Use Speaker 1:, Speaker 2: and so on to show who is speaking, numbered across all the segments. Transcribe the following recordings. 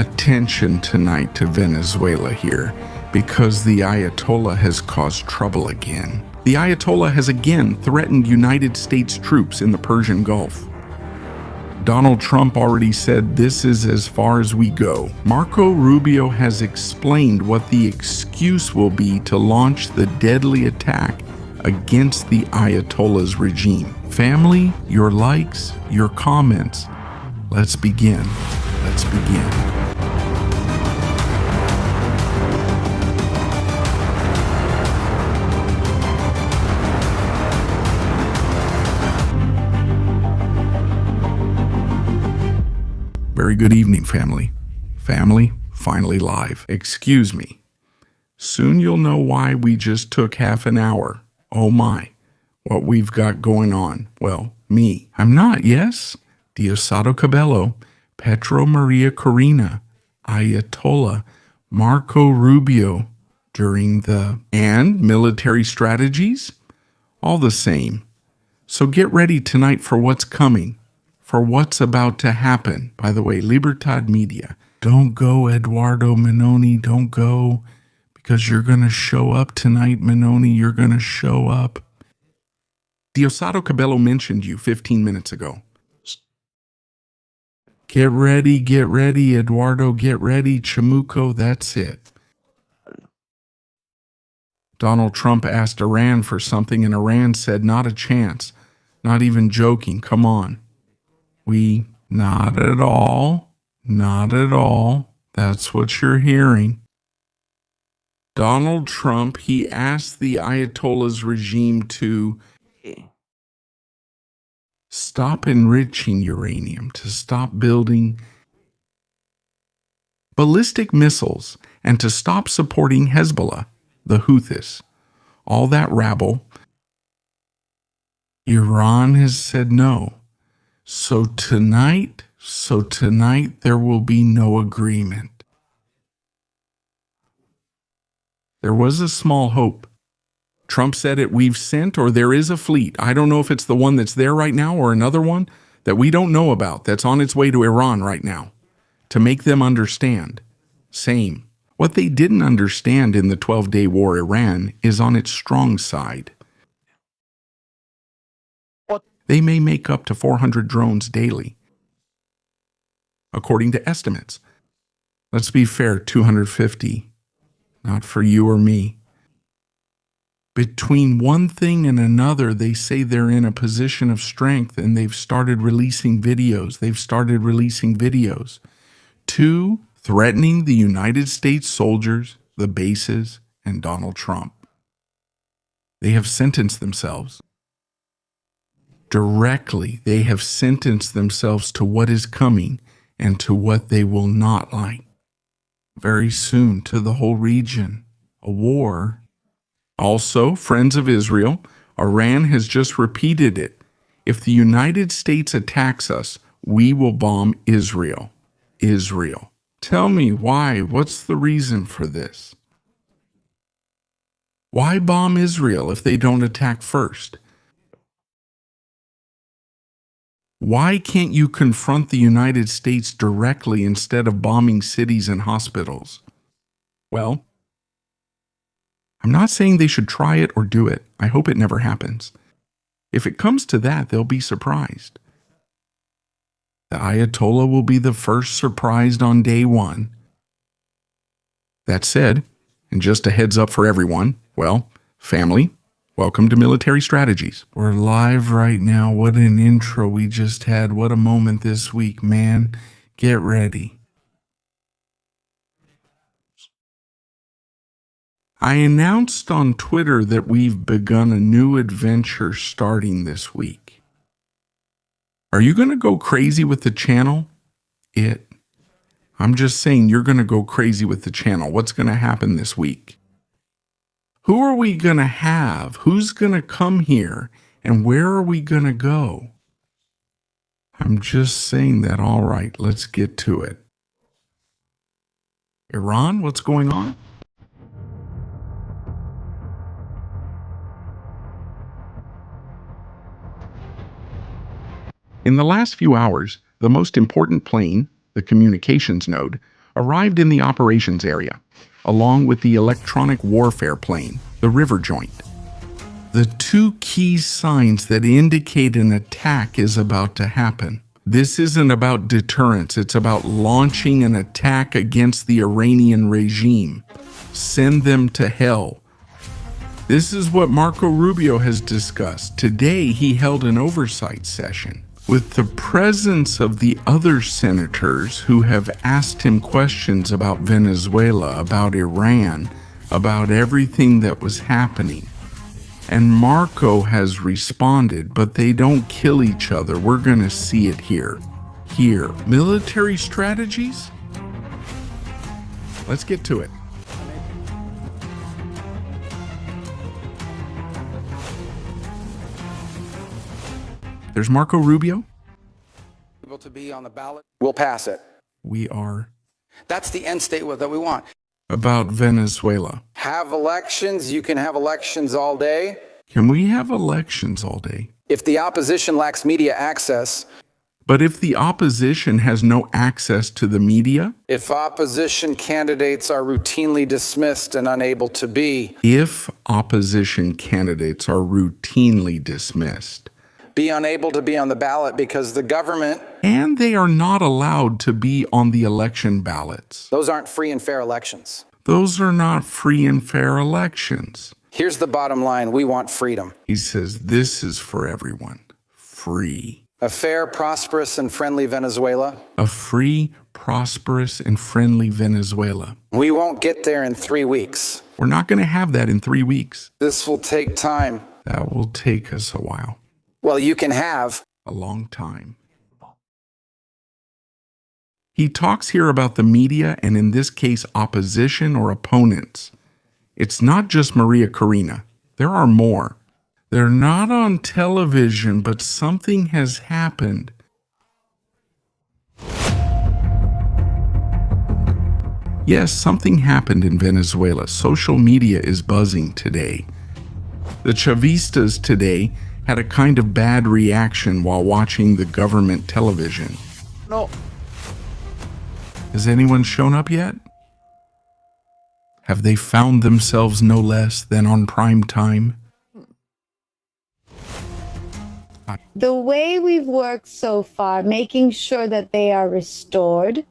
Speaker 1: Attention tonight to Venezuela here, because the Ayatollah has caused trouble again. The Ayatollah has again threatened United States troops in the Persian Gulf. Donald Trump already said this is as far as we go. Marco Rubio has explained what the excuse will be to launch the deadly attack against the Ayatollah's regime. Family, your likes, your comments. Let's begin. Let's begin. Very good evening, family. Family, finally live. Excuse me. Soon you'll know why we just took half an hour. Oh my, what we've got going on. Well, me. I'm not, yes? Diosdado Cabello, Petro Maria Corina, Ayatollah, Marco Rubio, during the and military strategies? All the same. So get ready tonight for what's coming. For what's about to happen. By the way, Libertad Media. Don't go, Eduardo Minoni, don't go, because you're going to show up tonight, Minoni, you're going to show up. Diosdado Cabello mentioned you 15 minutes ago. Get ready, Eduardo, get ready, Chamuco, that's it. Donald Trump asked Iran for something, and Iran said, not a chance, not even joking, come on. Not at all. That's what you're hearing. Donald Trump, he asked the Ayatollah's regime to stop enriching uranium, to stop building ballistic missiles, and to stop supporting Hezbollah, the Houthis. All that rabble. Iran has said no. So tonight there will be no agreement. There was a small hope. Trump said it, we've sent, or there is a fleet. I don't know if it's the one that's there right now or another one that we don't know about that's on its way to Iran right now to make them understand. Same. What they didn't understand in the 12-day war Iran is on its strong side. They may make up to 400 drones daily, according to estimates. Let's be fair, 250, not for you or me. Between one thing and another, they say they're in a position of strength, and they've started releasing videos. Two, threatening the United States soldiers, the bases, and Donald Trump. They have sentenced themselves. Directly, they have sentenced themselves to what is coming and to what they will not like. Very soon to the whole region, a war. Also, friends of Israel, Iran has just repeated it. If the United States attacks us, we will bomb Israel. Israel. Tell me why, what's the reason for this? Why bomb Israel if they don't attack first? Why can't you confront the United States directly instead of bombing cities and hospitals? Well, I'm not saying they should try it or do it. I hope it never happens. If it comes to that, they'll be surprised. The Ayatollah will be the first surprised on day one. That said, and just a heads up for everyone, well, family, welcome to Military Strategies. We're live right now. What an intro we just had. What a moment this week, man. Get ready. I announced on Twitter that we've begun a new adventure starting this week. Are you going to go crazy with the channel? I'm just saying you're going to go crazy with the channel. What's going to happen this week? Who are we going to have? Who's going to come here? And where are we going to go? I'm just saying that. All right, let's get to it. Iran, what's going on? In the last few hours, the most important plane, the communications node, arrived in the operations area, along with the electronic warfare plane, the River Joint. The two key signs that indicate an attack is about to happen. This isn't about deterrence, it's about launching an attack against the Iranian regime. Send them to hell. This is what Marco Rubio has discussed. Today, he held an oversight session with the presence of the other senators who have asked him questions about Venezuela, about Iran, about everything that was happening. And Marco has responded, but they don't kill each other. We're going to see it here. Here. Military strategies? Let's get to it. There's Marco Rubio.
Speaker 2: Able to be on the ballot, we'll pass it.
Speaker 1: We are.
Speaker 2: That's the end state that we want.
Speaker 1: About Venezuela.
Speaker 2: Have elections. You can have elections all day.
Speaker 1: Can we have elections all day?
Speaker 2: If the opposition lacks media access.
Speaker 1: But if the opposition has no access to the media?
Speaker 2: If opposition candidates are routinely dismissed and unable to be.
Speaker 1: If opposition candidates are routinely dismissed.
Speaker 2: Be unable to be on the ballot because the government.
Speaker 1: And they are not allowed to be on the election ballots.
Speaker 2: Those aren't free and fair elections.
Speaker 1: Those are not free and fair elections.
Speaker 2: Here's the bottom line. We want freedom.
Speaker 1: He says this is for everyone. Free.
Speaker 2: A fair, prosperous, and friendly Venezuela.
Speaker 1: A free, prosperous, and friendly Venezuela.
Speaker 2: We won't get there in 3 weeks.
Speaker 1: We're not going to have that in 3 weeks.
Speaker 2: This will take time.
Speaker 1: That will take us a while.
Speaker 2: Well, you can have
Speaker 1: a long time. He talks here about the media and in this case opposition or opponents. It's not just Maria Corina. There are more. They're not on television, but something has happened. Yes, something happened in Venezuela. Social media is buzzing today. The Chavistas today had a kind of bad reaction while watching the government television.
Speaker 2: No.
Speaker 1: Has anyone shown up yet? Have they found themselves no less than on prime time?
Speaker 3: The way we've worked so far, making sure that they are restored.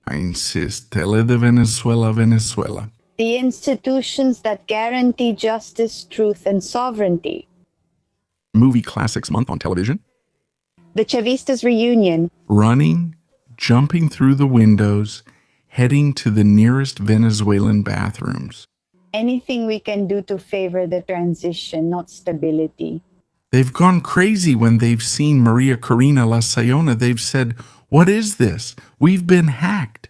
Speaker 1: I insist, Tele de Venezuela, Venezuela.
Speaker 3: The institutions that guarantee justice, truth, and sovereignty.
Speaker 1: Movie Classics Month on television.
Speaker 3: The Chavistas reunion.
Speaker 1: Running, jumping through the windows, heading to the nearest Venezuelan bathrooms.
Speaker 3: Anything we can do to favor the transition, not stability.
Speaker 1: They've gone crazy when they've seen Maria Corina La Sayona. They've said, what is this? We've been hacked.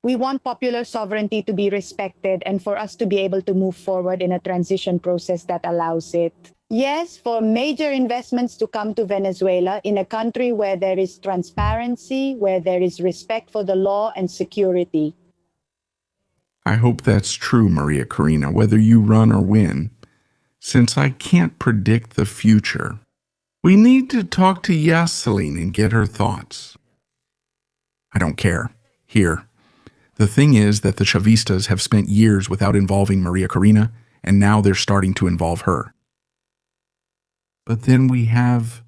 Speaker 3: We want popular sovereignty to be respected and for us to be able to move forward in a transition process that allows it. Yes, for major investments to come to Venezuela in a country where there is transparency, where there is respect for the law and security.
Speaker 1: I hope that's true, Maria Corina, whether you run or win. Since I can't predict the future, we need to talk to Yaseline and get her thoughts. I don't care. Here. The thing is that the Chavistas have spent years without involving Maria Corina, and now they're starting to involve her. But then we have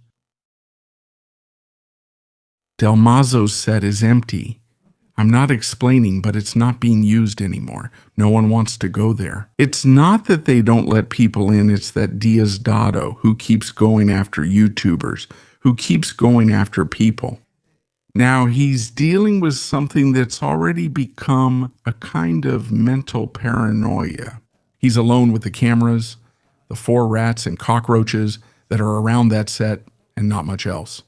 Speaker 1: Del Mazo's set is empty. I'm not explaining, but it's not being used anymore. No one wants to go there. It's not that they don't let people in, it's that Diosdado who keeps going after YouTubers, who keeps going after people. Now he's dealing with something that's already become a kind of mental paranoia. He's alone with the cameras, the 4 rats and cockroaches that are around that set, and not much else.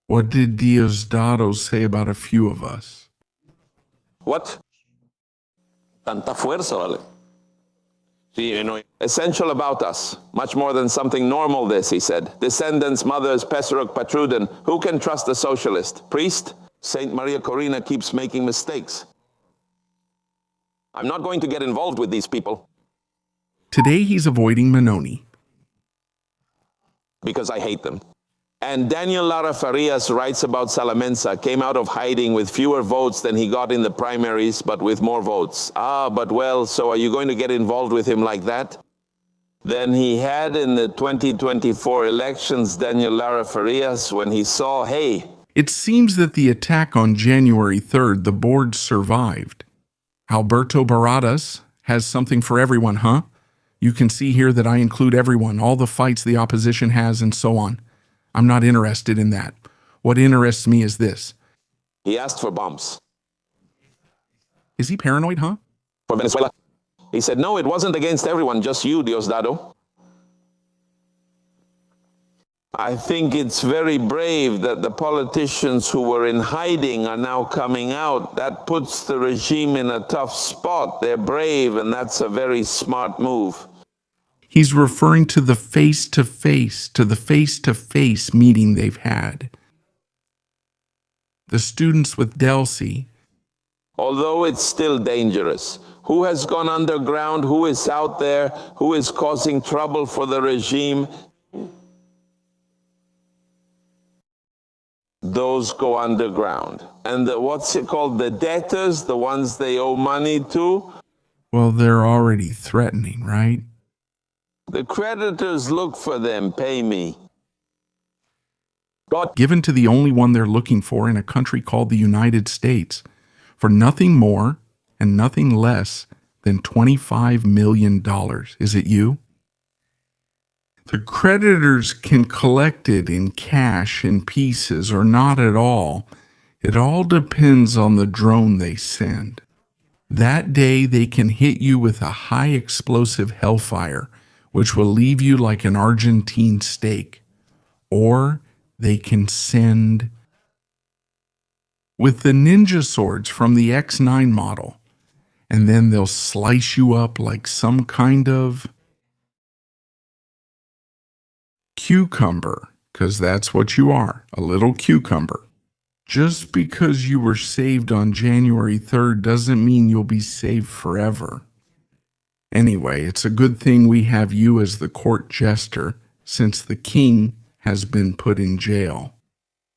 Speaker 1: What did Diosdado say about a few of us?
Speaker 4: What? Tanta fuerza, vale. Sí, you know. Essential about us, much more than something normal this, he said. Descendants, mothers, Pesarok, Patrudin. Who can trust a socialist? Priest? Saint Maria Corina keeps making mistakes. I'm not going to get involved with these people.
Speaker 1: Today he's avoiding Manoni.
Speaker 4: Because I hate them. And Daniel Lara Farias writes about Salamensa, came out of hiding with fewer votes than he got in the primaries, but with more votes. But well, so are you going to get involved with him like that? Than he had in the 2024 elections, Daniel Lara Farias, when he saw, hey.
Speaker 1: It seems that the attack on January 3rd, the board survived. Alberto Baradas has something for everyone, huh? You can see here that I include everyone, all the fights the opposition has, and so on. I'm not interested in that. What interests me is this.
Speaker 4: He asked for bombs.
Speaker 1: Is he paranoid, huh?
Speaker 4: For Venezuela. He said, no, it wasn't against everyone, just you, Diosdado. I think it's very brave that the politicians who were in hiding are now coming out. That puts the regime in a tough spot. They're brave, and that's a very smart move.
Speaker 1: He's referring to the face-to-face meeting they've had. The students with Delcy.
Speaker 4: Although it's still dangerous. Who has gone underground? Who is out there? Who is causing trouble for the regime? Those go underground. And what's it called? The debtors, the ones they owe money to?
Speaker 1: Well, they're already threatening, right?
Speaker 4: The creditors look for them, pay me.
Speaker 1: God given to the only one they're looking for in a country called the United States for nothing more and nothing less than $25 million. Is it you? The creditors can collect it in cash, in pieces, or not at all. It all depends on the drone they send. That day they can hit you with a high explosive hellfire, which will leave you like an Argentine steak. Or they can send with the ninja swords from the X9 model, and then they'll slice you up like some kind of cucumber, because that's what you are, a little cucumber. Just because you were saved on January 3rd doesn't mean you'll be saved forever. Anyway, it's a good thing we have you as the court jester, since the king has been put in jail.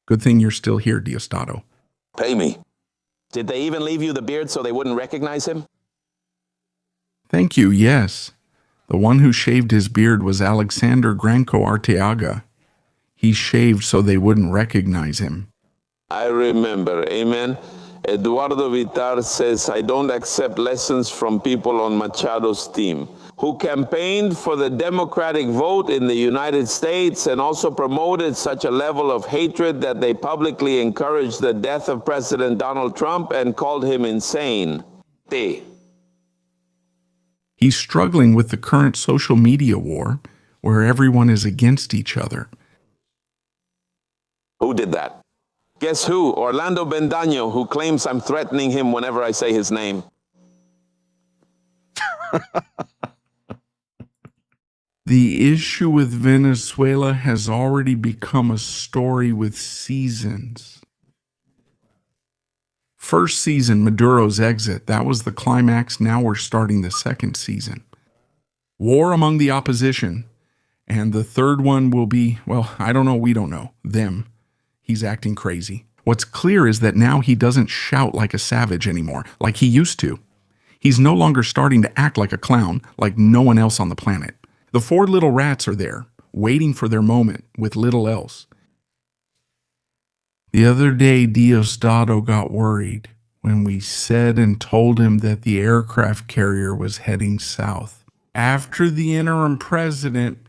Speaker 1: Good thing you're still here, Diosdado.
Speaker 4: Pay me. Did they even leave you the beard so they wouldn't recognize him?
Speaker 1: Thank you, yes. The one who shaved his beard was Alexander Granco Arteaga. He shaved so they wouldn't recognize him.
Speaker 4: I remember, amen. Eduardo Vitar says, I don't accept lessons from people on Machado's team, who campaigned for the democratic vote in the United States and also promoted such a level of hatred that they publicly encouraged the death of President Donald Trump and called him insane.
Speaker 1: He's struggling with the current social media war where everyone is against each other.
Speaker 4: Who did that? Guess who? Orlando Bendaño, who claims I'm threatening him whenever I say his name.
Speaker 1: The issue with Venezuela has already become a story with seasons. First season, Maduro's exit, that was the climax. Now we're starting the second season. War among the opposition. And the third one will be, well, I don't know, we don't know, them. He's acting crazy. What's clear is that now he doesn't shout like a savage anymore, like he used to. He's no longer starting to act like a clown, like no one else on the planet. The four little rats are there, waiting for their moment with little else. The other day, Diosdado got worried when we said and told him that the aircraft carrier was heading south. After the interim president...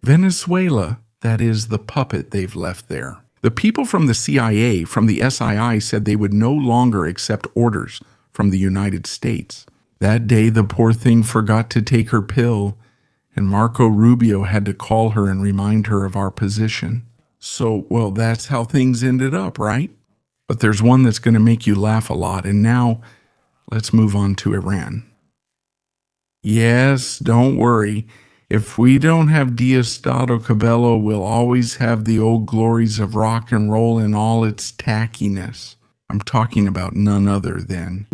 Speaker 1: Venezuela, that is the puppet they've left there. The people from the CIA, from the SII, said they would no longer accept orders from the United States. That day, the poor thing forgot to take her pill, and Marco Rubio had to call her and remind her of our position. So, well, that's how things ended up, right? But there's one that's going to make you laugh a lot, and now let's move on to Iran. Yes, don't worry. If we don't have Diosdado Cabello, we'll always have the old glories of rock and roll in all its tackiness. I'm talking about none other than...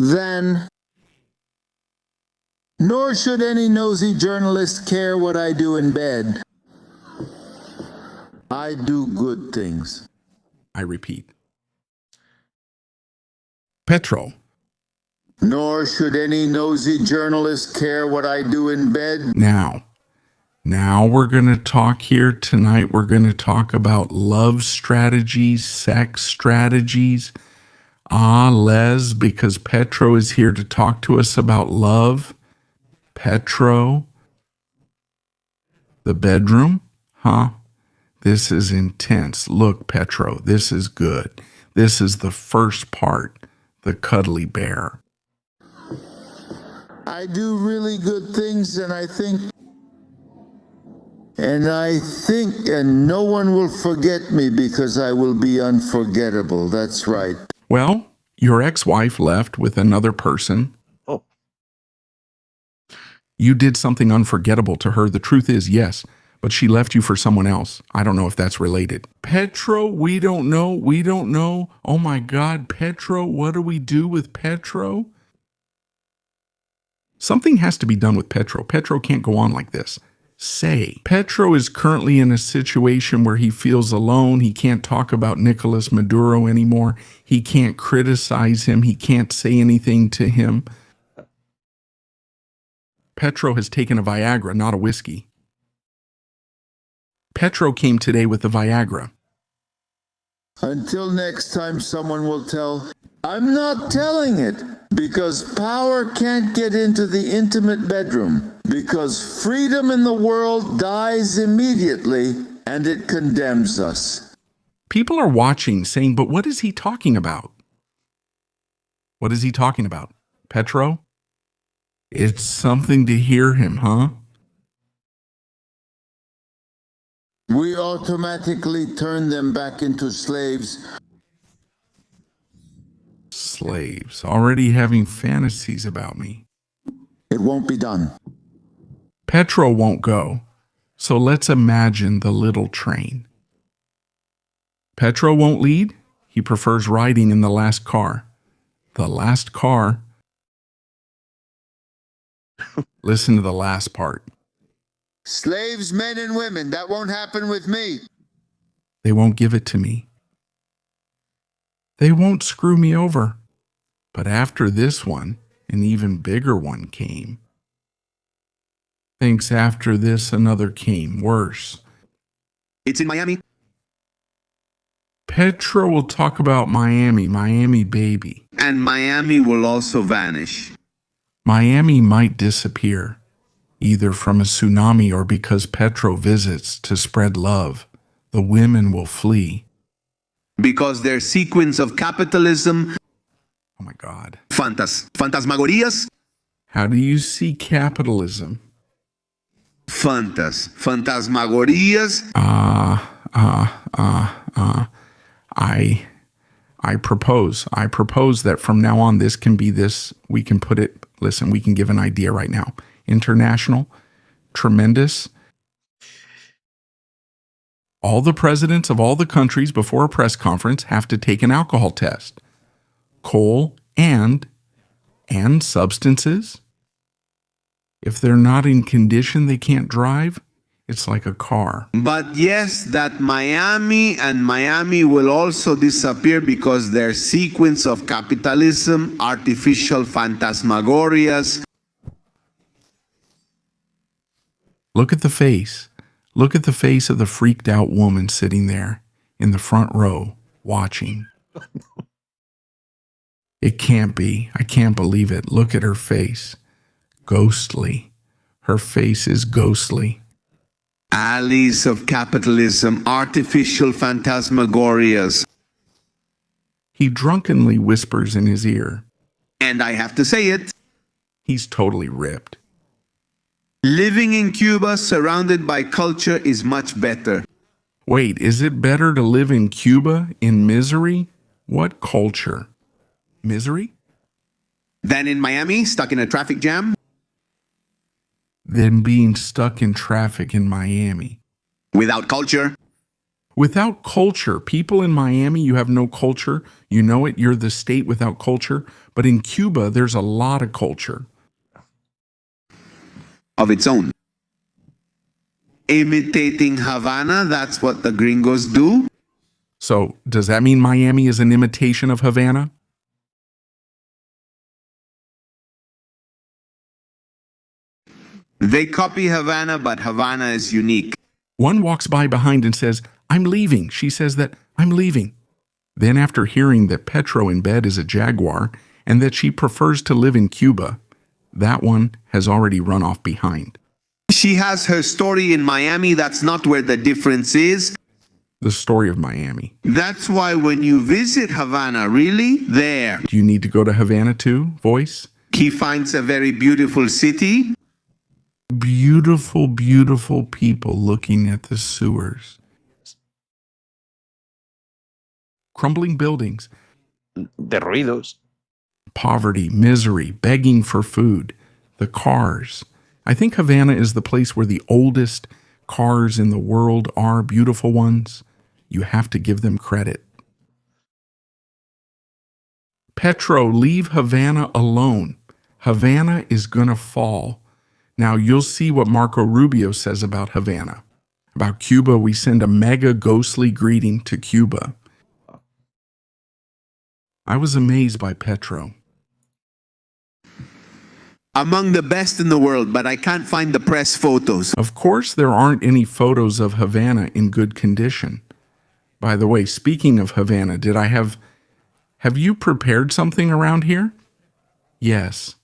Speaker 5: Nor should any nosy journalist care what I do in bed. I do good things.
Speaker 1: I repeat. Petro.
Speaker 5: Nor should any nosy journalist care what I do in bed.
Speaker 1: Now we're going to talk here tonight. We're going to talk about love strategies, sex strategies. Les, because Petro is here to talk to us about love. Petro. The bedroom? Huh? This is intense. Look, Petro, this is good. This is the first part, the cuddly bear.
Speaker 5: I do really good things, and I think, and no one will forget me because I will be unforgettable. That's right.
Speaker 1: Well, your ex-wife left with another person.
Speaker 4: Oh.
Speaker 1: You did something unforgettable to her. The truth is, yes, but she left you for someone else. I don't know if that's related. Petro, we don't know. We don't know. Oh my God, Petro, what do we do with Petro? Something has to be done with Petro. Petro can't go on like this. Petro is currently in a situation where he feels alone. He can't talk about Nicolas Maduro anymore. He can't criticize him. He can't say anything to him. Petro has taken a Viagra, not a whiskey. Petro came today with the Viagra.
Speaker 5: Until next time someone will tell, I'm not telling it, because power can't get into the intimate bedroom, because freedom in the world dies immediately, and it condemns us.
Speaker 1: People are watching saying, but what is he talking about? What is he talking about? Petro? It's something to hear him, huh?
Speaker 5: We automatically turn them back into slaves.
Speaker 1: Slaves, already having fantasies about me.
Speaker 5: It won't be done.
Speaker 1: Petro won't go, so let's imagine the little train. Petro won't lead. He prefers riding in the last car. The last car. Listen to the last part.
Speaker 5: Slaves, men and women, that won't happen with me.
Speaker 1: They won't give it to me. They won't screw me over. But after this one, an even bigger one came. Thinks after this, another came, worse.
Speaker 6: It's in Miami.
Speaker 1: Petro will talk about Miami, Miami baby.
Speaker 6: And Miami will also vanish.
Speaker 1: Miami might disappear, either from a tsunami or because Petro visits to spread love. The women will flee.
Speaker 6: Because their sequence of capitalism,
Speaker 1: Oh my God.
Speaker 6: fantasmagorias,
Speaker 1: How do you see capitalism?
Speaker 6: fantasmagorias,
Speaker 1: I propose that from now on this can be this, we can put it, listen, we can give an idea right now. International, tremendous. All the presidents of all the countries before a press conference have to take an alcohol test. Coal and substances. If they're not in condition, they can't drive. It's like a car.
Speaker 6: But yes, that Miami will also disappear because their sequence of capitalism, artificial phantasmagorias.
Speaker 1: Look at the face. Look at the face of the freaked out woman sitting there in the front row watching. It can't be. I can't believe it. Look at her face. Ghostly. Her face is ghostly.
Speaker 6: Alleys of capitalism, artificial phantasmagorias.
Speaker 1: He drunkenly whispers in his ear.
Speaker 6: And I have to say it,
Speaker 1: He's totally ripped.
Speaker 6: living in Cuba surrounded by culture is much better.
Speaker 1: Wait, is it better to live in Cuba in misery? What culture? Misery?
Speaker 6: Than in Miami, stuck in a traffic jam.
Speaker 1: Than being stuck in traffic in Miami.
Speaker 6: Without culture.
Speaker 1: Without culture, people in Miami, you have no culture. You know it, you're the state without culture. But in Cuba, there's a lot of culture.
Speaker 6: of its own. Imitating Havana, that's what the gringos do.
Speaker 1: So, does that mean Miami is an imitation of Havana?
Speaker 6: They copy Havana, but Havana is unique.
Speaker 1: One walks by behind and says, "I'm leaving." She says that, "I'm leaving." Then after hearing that Petro in bed is a jaguar and that she prefers to live in Cuba, that one has already run off behind.
Speaker 6: She has her story in Miami. That's not where the difference is.
Speaker 1: The story of Miami.
Speaker 6: That's why when you visit Havana, really, there,
Speaker 1: Do you need to go to Havana too, voice?
Speaker 6: he finds a very beautiful city.
Speaker 1: Beautiful, beautiful people looking at the sewers. Crumbling buildings.
Speaker 7: Derruidos.
Speaker 1: Poverty, misery, begging for food. The cars. I think Havana is the place where the oldest cars in the world are, beautiful ones. You have to give them credit. Petro, leave Havana alone. Havana is gonna fall. Now you'll see what Marco Rubio says about Havana. About Cuba, we send a mega ghostly greeting to Cuba. I was amazed by Petro.
Speaker 6: Among the best in the world, but I can't find the press photos.
Speaker 1: Of course, there aren't any photos of Havana in good condition. By the way, speaking of Havana, have you prepared something around here? Yes.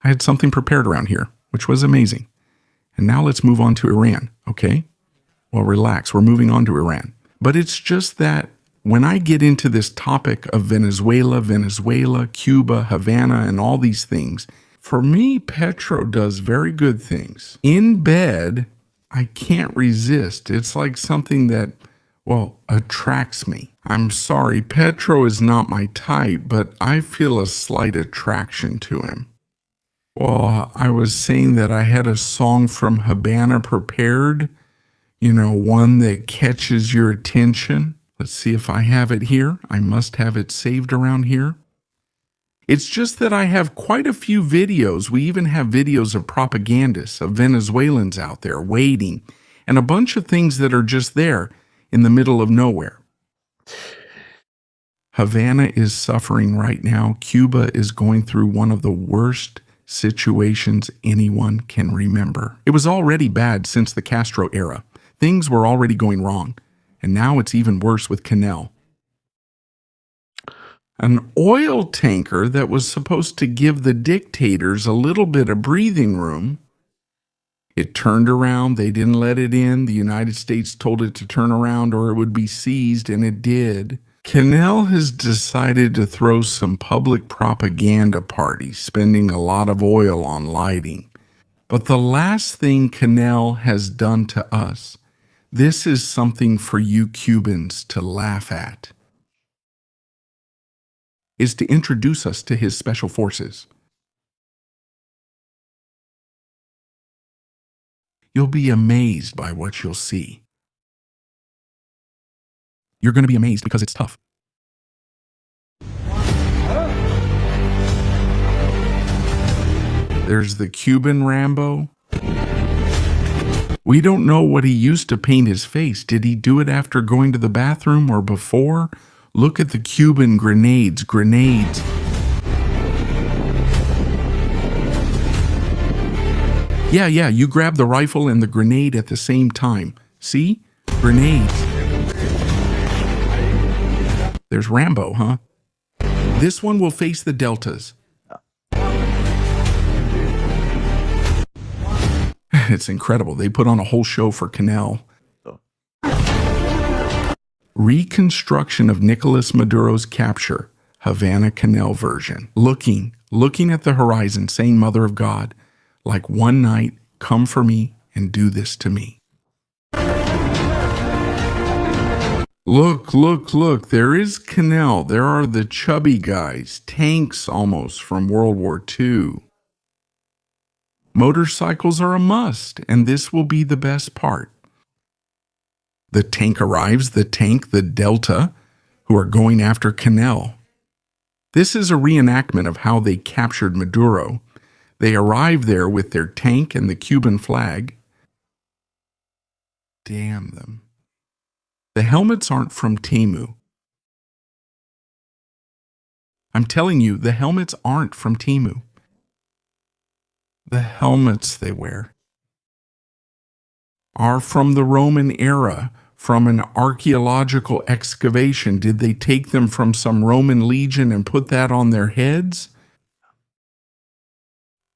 Speaker 1: I had something prepared around here, which was amazing. And now let's move on to Iran, okay? Well, relax, we're moving on to Iran. But it's just that when I get into this topic of Venezuela, Cuba, Havana, and all these things, for me, Petro does very good things. In bed, I can't resist. It's like something that, well, attracts me. I'm sorry, Petro is not my type, but I feel a slight attraction to him. Well, I was saying that I had a song from Havana prepared, one that catches your attention. Let's see if I have it here. I must have it saved around here. It's just that I have quite a few videos. We even have videos of propagandists, of Venezuelans out there waiting, and a bunch of things that are just there in the middle of nowhere. Havana is suffering right now. Cuba is going through one of the worst situations anyone can remember. It was already bad since the Castro era. Things were already going wrong. And now it's even worse with Canel. An oil tanker that was supposed to give the dictators a little bit of breathing room, it turned around. They didn't let it in. The United States told it to turn around or it would be seized, and it did. Canel has decided to throw some public propaganda parties, spending a lot of oil on lighting. But the last thing Canel has done to us, this is something for you Cubans to laugh at, is to introduce us to his special forces. You'll be amazed by what you'll see. You're going to be amazed because it's tough. There's the Cuban Rambo. We don't know what he used to paint his face. Did he do it after going to the bathroom or before? Look at the Cuban grenades. Yeah, you grab the rifle and the grenade at the same time. See? Grenades. There's Rambo, huh? This one will face the deltas. It's incredible. They put on a whole show for Canel. Reconstruction of Nicolas Maduro's capture, Havana Canel version. Looking at the horizon, saying, "Mother of God, like one night, come for me and do this to me." Look, there is Canel. There are the chubby guys, tanks almost from World War II. Motorcycles are a must, and this will be the best part. The tank arrives, the Delta, who are going after Canel. This is a reenactment of how they captured Maduro. They arrive there with their tank and the Cuban flag. Damn them. The helmets aren't from Temu. I'm telling you, the helmets aren't from Temu. The helmets they wear are from the Roman era, from an archaeological excavation. Did they take them from some Roman legion and put that on their heads?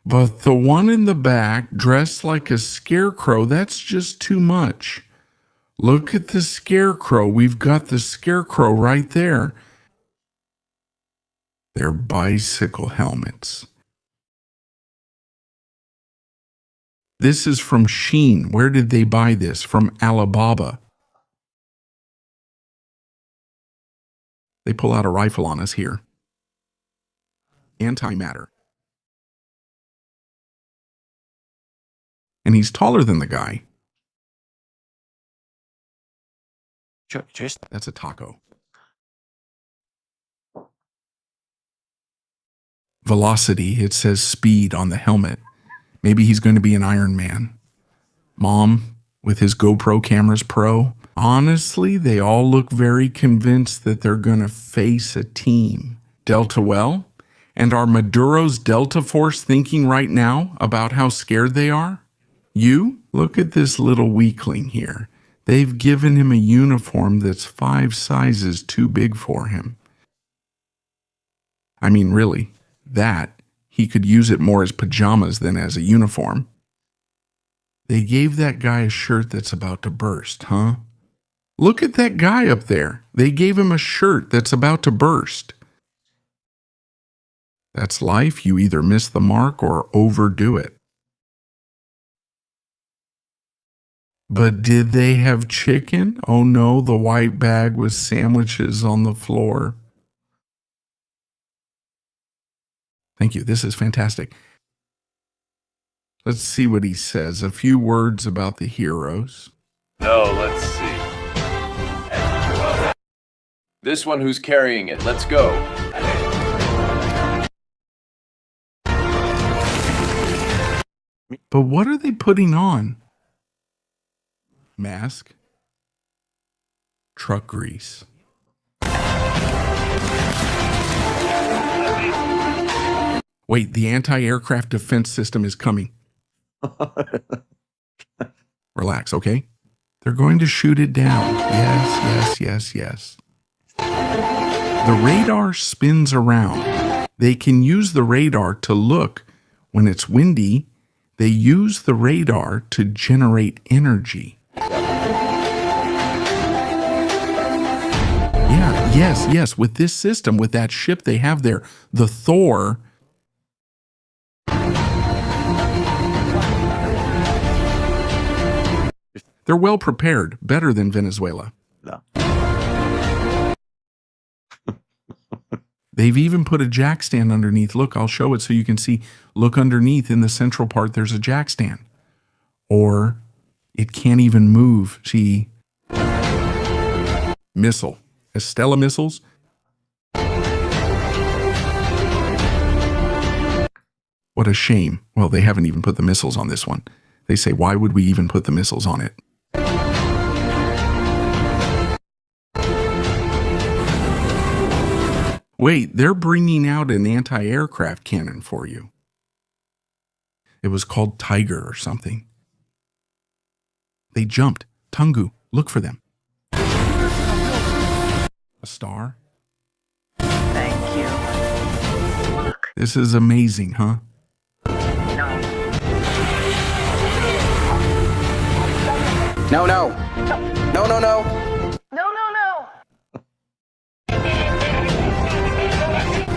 Speaker 1: But the one in the back, dressed like a scarecrow, that's just too much. Look at the scarecrow. We've got the scarecrow right there. They're bicycle helmets. This is from Shein. Where did they buy this? From Alibaba. They pull out a rifle on us here. Antimatter. And he's taller than the guy. That's a taco. Velocity, it says speed on the helmet. Maybe he's going to be an Iron Man. Mom, with his GoPro cameras Pro. Honestly, they all look very convinced that they're going to face a team. Delta well? And are Maduro's Delta Force thinking right now about how scared they are? You? Look at this little weakling here. They've given him a uniform that's 5 sizes too big for him. I mean, really, he could use it more as pajamas than as a uniform. They gave that guy a shirt that's about to burst, huh? Look at that guy up there. They gave him a shirt that's about to burst. That's life. You either miss the mark or overdo it. But did they have chicken? Oh no, the white bag with sandwiches on the floor. Thank you. This is fantastic. Let's see what he says. A few words about the heroes.
Speaker 8: No, let's see. This one who's carrying it. Let's go.
Speaker 1: But what are they putting on? Mask. Truck grease. Wait, the anti-aircraft defense system is coming. Relax, okay? They're going to shoot it down. Yes. The radar spins around. They can use the radar to look. When it's windy, they use the radar to generate energy. Yes. With this system, with that ship they have there, the Thor, they're well prepared, better than Venezuela.
Speaker 7: No.
Speaker 1: They've even put a jack stand underneath. Look, I'll show it so you can see. Look underneath in the central part, there's a jack stand. Or it can't even move. See, missile. Estella missiles. What a shame. Well, they haven't even put the missiles on this one. They say, why would we even put the missiles on it? Wait, they're bringing out an anti-aircraft cannon for you. It was called Tiger or something. They jumped. Tungu, look for them. A star.
Speaker 9: Thank you.
Speaker 1: This is amazing, huh?
Speaker 2: No.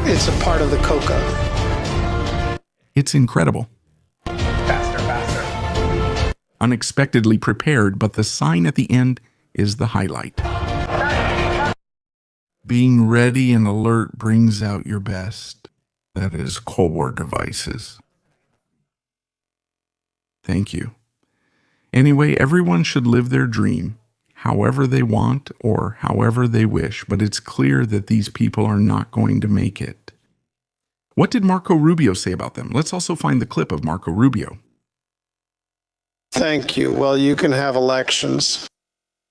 Speaker 10: It's a part of the cocoa.
Speaker 1: It's incredible.
Speaker 2: Faster.
Speaker 1: Unexpectedly prepared, but the sign at the end is the highlight. Being ready and alert brings out your best. That is Cold War devices. Thank you. Anyway, everyone should live their dream, however they want or however they wish, but it's clear that these people are not going to make it. What did Marco Rubio say about them? Let's also find the clip of Marco Rubio.
Speaker 10: Thank you. Well, you can have elections.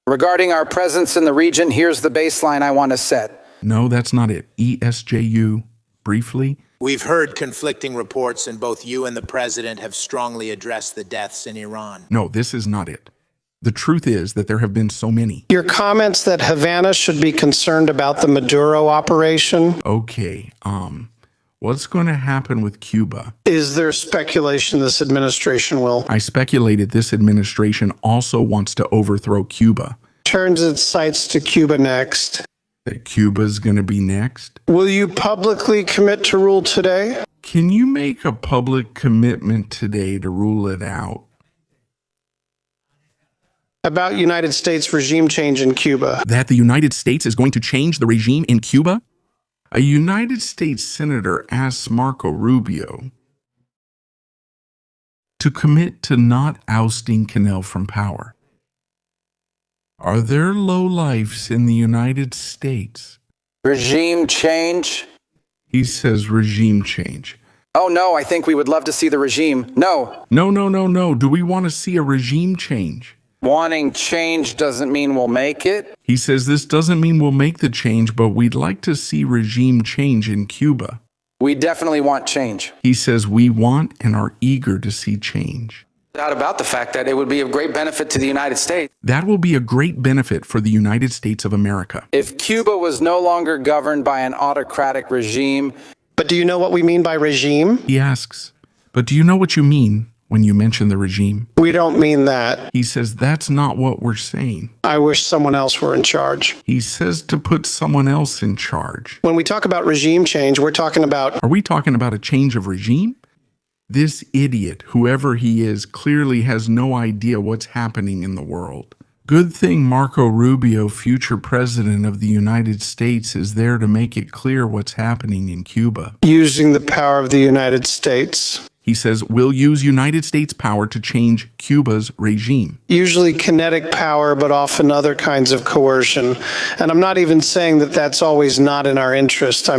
Speaker 2: Regarding our presence in the region, here's the baseline I want to set.
Speaker 1: No, that's not it. ESJU, briefly.
Speaker 11: We've heard conflicting reports, and both you and the president have strongly addressed the deaths in Iran.
Speaker 1: No, this is not it. The truth is that there have been so many.
Speaker 10: Your comments that Havana should be concerned about the Maduro operation.
Speaker 1: Okay, what's going to happen with Cuba?
Speaker 10: Is there speculation this administration will?
Speaker 1: I speculated this administration also wants to overthrow Cuba.
Speaker 10: Turns its sights to Cuba next.
Speaker 1: That Cuba's going to be next?
Speaker 10: Will you publicly commit to rule today?
Speaker 1: Can you make a public commitment today to rule it out?
Speaker 10: About United States regime change in Cuba.
Speaker 1: That the United States is going to change the regime in Cuba? A United States senator asks Marco Rubio to commit to not ousting Canel from power. Are there lowlifes in the United States?
Speaker 2: Regime change?
Speaker 1: He says regime change.
Speaker 2: Oh, no, I think we would love to see the regime. No.
Speaker 1: No. Do we want to see a regime change?
Speaker 2: Wanting change doesn't mean we'll make it.
Speaker 1: He says this doesn't mean we'll make the change, but we'd like to see regime change in Cuba.
Speaker 2: We definitely want change.
Speaker 1: He says we want and are eager to see change.
Speaker 2: Doubt about the fact that it would be of great benefit to the United States.
Speaker 1: That will be a great benefit for the United States of America.
Speaker 2: If Cuba was no longer governed by an autocratic regime.
Speaker 10: But do you know what we mean by regime?
Speaker 1: He asks, but do you know what you mean when you mention the regime?
Speaker 10: We don't mean that.
Speaker 1: He says that's not what we're saying.
Speaker 10: I wish someone else were in charge.
Speaker 1: He says to put someone else in charge.
Speaker 10: When we talk about regime change, we're talking about...
Speaker 1: Are we talking about a change of regime? This idiot, whoever he is, clearly has no idea what's happening in the world. Good thing Marco Rubio, future president of the United States, is there to make it clear what's happening in Cuba.
Speaker 10: Using the power of the United States.
Speaker 1: He says, we'll use United States power to change Cuba's regime.
Speaker 10: Usually kinetic power, but often other kinds of coercion. And I'm not even saying that that's always not in our interest.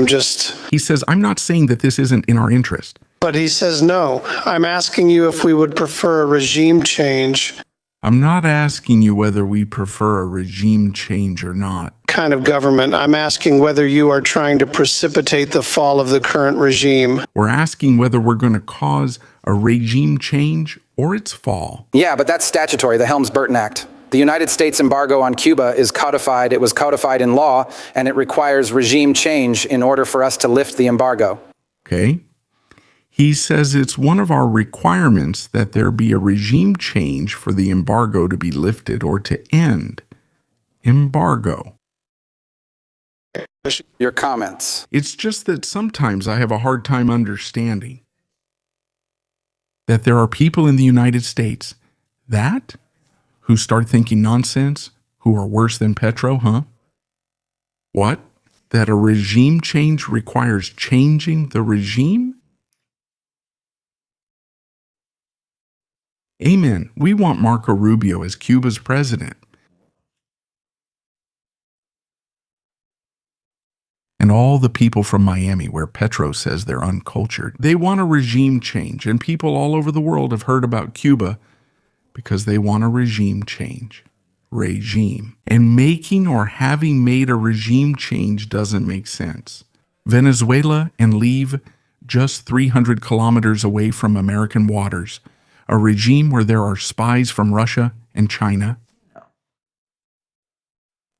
Speaker 1: He says, I'm not saying that this isn't in our interest.
Speaker 10: But he says, no, I'm asking you if we would prefer a regime change.
Speaker 1: I'm not asking you whether we prefer a regime change or not.
Speaker 10: Kind of government. I'm asking whether you are trying to precipitate the fall of the current regime.
Speaker 1: We're asking whether we're going to cause a regime change or its fall.
Speaker 2: Yeah, but that's statutory, the Helms-Burton Act. The United States embargo on Cuba is codified. It was codified in law, and it requires regime change in order for us to lift the embargo.
Speaker 1: Okay. He says it's one of our requirements that there be a regime change for the embargo to be lifted or to end. Embargo.
Speaker 2: Your comments.
Speaker 1: It's just that sometimes I have a hard time understanding that there are people in the United States who start thinking nonsense, who are worse than Petro, huh? What? That a regime change requires changing the regime? Amen. We want Marco Rubio as Cuba's president. And all the people from Miami, where Petro says they're uncultured, they want a regime change. And people all over the world have heard about Cuba because they want a regime change. Regime. And making or having made a regime change doesn't make sense. Venezuela and leave just 300 kilometers away from American waters. A regime where there are spies from Russia and China,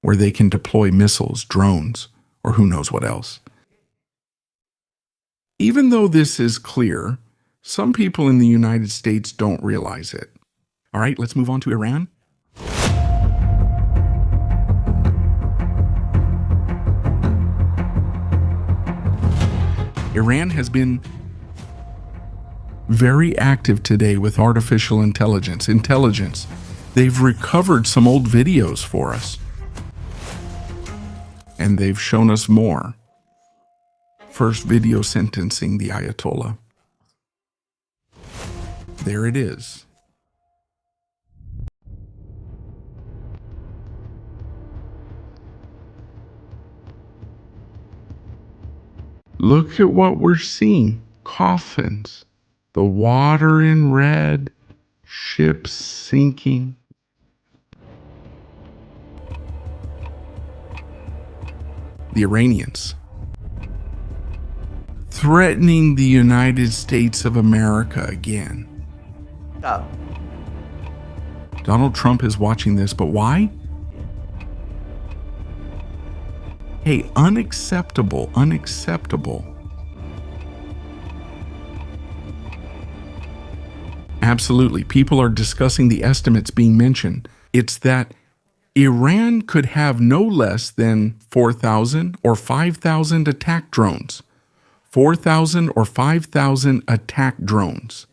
Speaker 1: where they can deploy missiles, drones, or who knows what else. Even though this is clear, some people in the United States don't realize it. All right, let's move on to Iran. Iran has been very active today with artificial intelligence. They've recovered some old videos for us. And they've shown us more. First video sentencing the Ayatollah. There it is. Look at what we're seeing. Coffins. The water in red. Ships sinking. The Iranians threatening the United States of America again. Donald Trump is watching this, but why? Hey, unacceptable, unacceptable. Absolutely. People are discussing the estimates being mentioned. It's that Iran could have no less than 4,000 or 5,000 attack drones. 4,000 or 5,000 attack drones.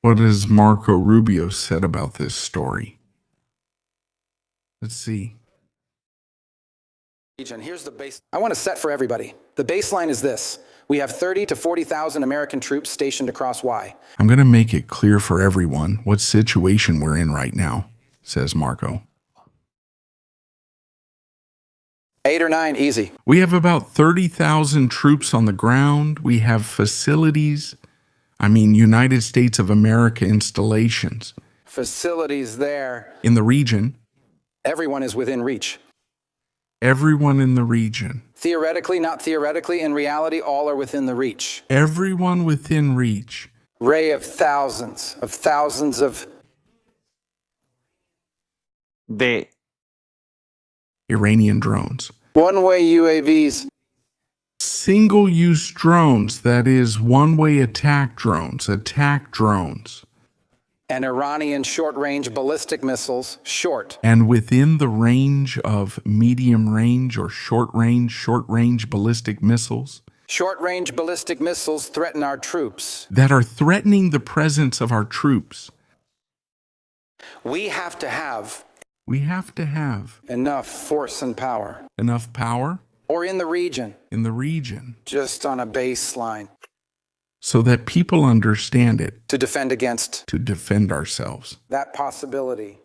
Speaker 1: What has Marco Rubio said about this story? Let's see.
Speaker 2: Here's the base. I want to set for everybody. The baseline is this. We have 30 to 40,000 American troops stationed across Y.
Speaker 1: I'm going to make it clear for everyone what situation we're in right now, says Marco.
Speaker 2: 8 or 9, easy.
Speaker 1: We have about 30,000 troops on the ground. We have facilities. United States of America installations.
Speaker 2: Facilities there.
Speaker 1: In the region.
Speaker 2: Everyone is within reach.
Speaker 1: Everyone in the region.
Speaker 2: Theoretically, not theoretically, in reality, all are within the reach.
Speaker 1: Everyone within reach.
Speaker 2: Ray of thousands of
Speaker 7: the
Speaker 1: Iranian drones.
Speaker 2: One-way UAVs.
Speaker 1: Single-use drones, that is, one-way attack drones.
Speaker 2: And Iranian short-range ballistic missiles, short.
Speaker 1: And within the range of medium-range or short-range ballistic missiles.
Speaker 2: Short-range ballistic missiles threaten our troops.
Speaker 1: That are threatening the presence of our troops.
Speaker 2: We have to have
Speaker 1: enough
Speaker 2: force and power.
Speaker 1: Enough power?
Speaker 2: Or in the region. Just on a baseline.
Speaker 1: So that people understand it.
Speaker 2: To defend against.
Speaker 1: To defend ourselves.
Speaker 2: That possibility.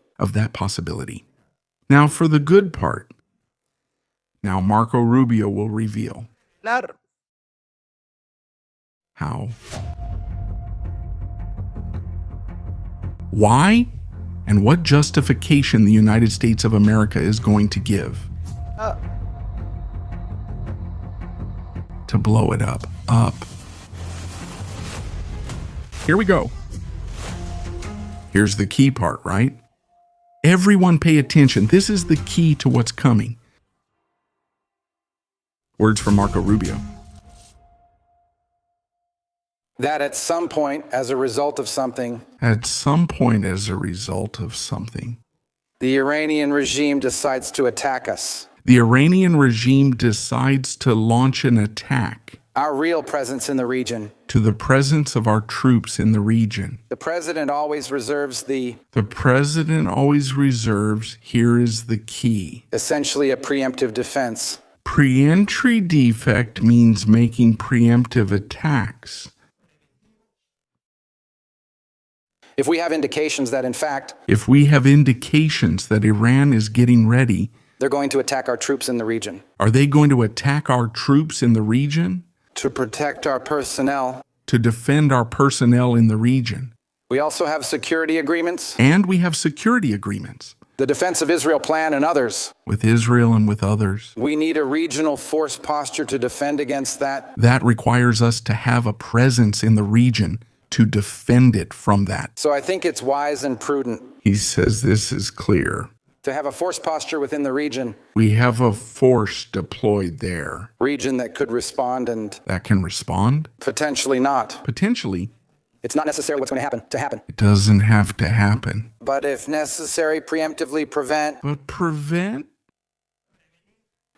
Speaker 1: Now for the good part. Now Marco Rubio will reveal. How? Why? And what justification the United States of America is going to give. To blow it up. Here we go. Here's the key part, right? Everyone pay attention. This is the key to what's coming. Words from Marco Rubio.
Speaker 2: That at some point, as a result of something, the Iranian regime decides to attack us.
Speaker 1: The Iranian regime decides to launch an attack.
Speaker 2: Our real presence in the region.
Speaker 1: To the presence of our troops in the region.
Speaker 2: The president always reserves, here
Speaker 1: is the key.
Speaker 2: Essentially a preemptive defense.
Speaker 1: Pre-entry defect means making preemptive attacks.
Speaker 2: If we have indications that, in fact,
Speaker 1: Iran is getting ready,
Speaker 2: they're going to attack our troops in the region.
Speaker 1: Are they going to attack our troops in the region?
Speaker 2: To protect our personnel.
Speaker 1: To defend our personnel in the region.
Speaker 2: We also have security agreements.
Speaker 1: And we have security agreements.
Speaker 2: The Defense of Israel Plan and others.
Speaker 1: With Israel and with others.
Speaker 2: We need a regional force posture to defend against that.
Speaker 1: That requires us to have a presence in the region to defend it from that.
Speaker 2: So I think it's wise and prudent.
Speaker 1: He says this is clear.
Speaker 2: To have a force posture within the region.
Speaker 1: We have a force deployed there.
Speaker 2: Region that could respond and...
Speaker 1: That can respond?
Speaker 2: Potentially not.
Speaker 1: Potentially.
Speaker 2: It's not necessarily what's going to happen.
Speaker 1: It doesn't have to happen.
Speaker 2: But if necessary, preemptively prevent.
Speaker 1: But prevent?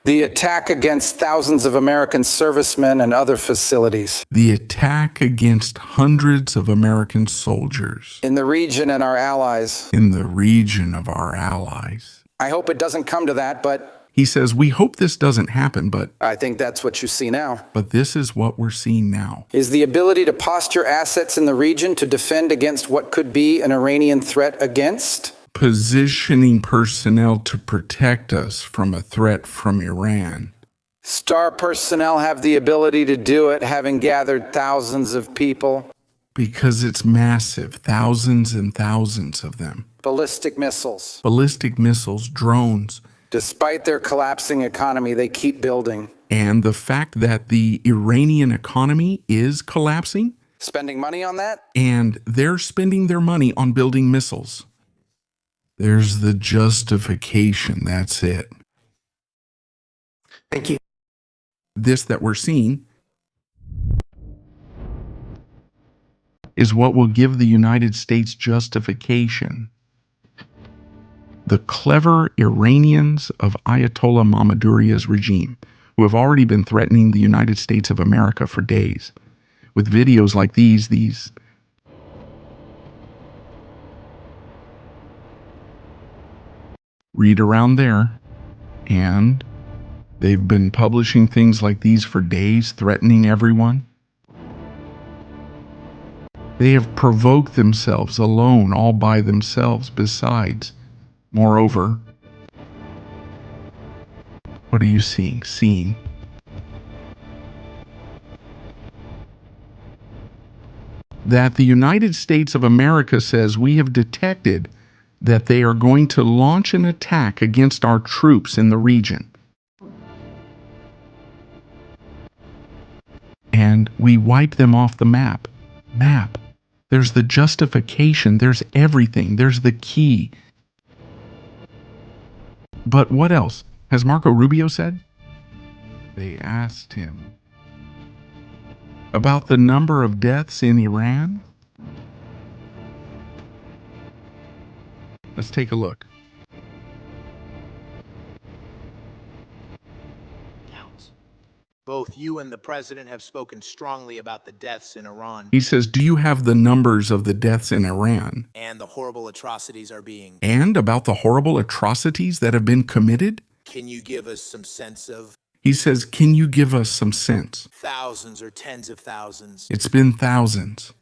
Speaker 2: The attack against thousands of American servicemen and other facilities.
Speaker 1: The attack against hundreds of American soldiers.
Speaker 2: In the region and our allies.
Speaker 1: In the region of our allies.
Speaker 2: I hope it doesn't come to that, but...
Speaker 1: He says, we hope this doesn't happen, but...
Speaker 2: I think that's what you see now.
Speaker 1: But this is what we're seeing now.
Speaker 2: Is the ability to posture assets in the region to defend against what could be an Iranian threat against...
Speaker 1: Positioning personnel to protect us from a threat from Iran.
Speaker 2: Star personnel have the ability to do it, having gathered thousands of people.
Speaker 1: Because it's massive, thousands and thousands of them.
Speaker 2: Ballistic missiles.
Speaker 1: Ballistic missiles, drones.
Speaker 2: Despite their collapsing economy, they keep building.
Speaker 1: And the fact that the Iranian economy is collapsing.
Speaker 2: Spending money on that?
Speaker 1: And they're spending their money on building missiles. There's the justification, that's it.
Speaker 10: Thank you.
Speaker 1: This that we're seeing is what will give the United States justification. The clever Iranians of Ayatollah Mahmouduria's regime, who have already been threatening the United States of America for days, with videos like these. Read around there, and they've been publishing things like these for days, threatening everyone. They have provoked themselves alone, all by themselves, besides. Moreover, what are you seeing? Seeing that the United States of America says we have detected that they are going to launch an attack against our troops in the region. And we wipe them off the map. There's the justification, there's everything, there's the key. But what else has Marco Rubio said? They asked him about the number of deaths in Iran. Let's take a look.
Speaker 11: Both you and the president have spoken strongly about the deaths in Iran.
Speaker 1: He says, do you have the numbers of the deaths in Iran?
Speaker 11: And the horrible atrocities are being...
Speaker 1: And about the horrible atrocities that have been committed?
Speaker 11: Can you give us some sense of...
Speaker 1: He says, can you give us some sense?
Speaker 11: Thousands or tens of thousands.
Speaker 1: It's been thousands.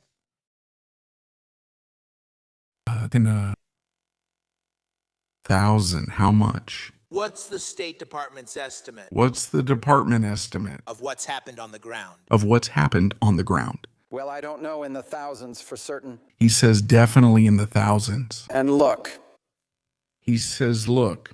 Speaker 1: Thousand, how much?
Speaker 11: What's the State Department's estimate?
Speaker 1: What's the department estimate?
Speaker 11: Of what's happened on the ground?
Speaker 1: Of what's happened on the ground.
Speaker 2: Well, I don't know in the thousands for certain.
Speaker 1: He says definitely in the thousands.
Speaker 2: And look.
Speaker 1: He says, look.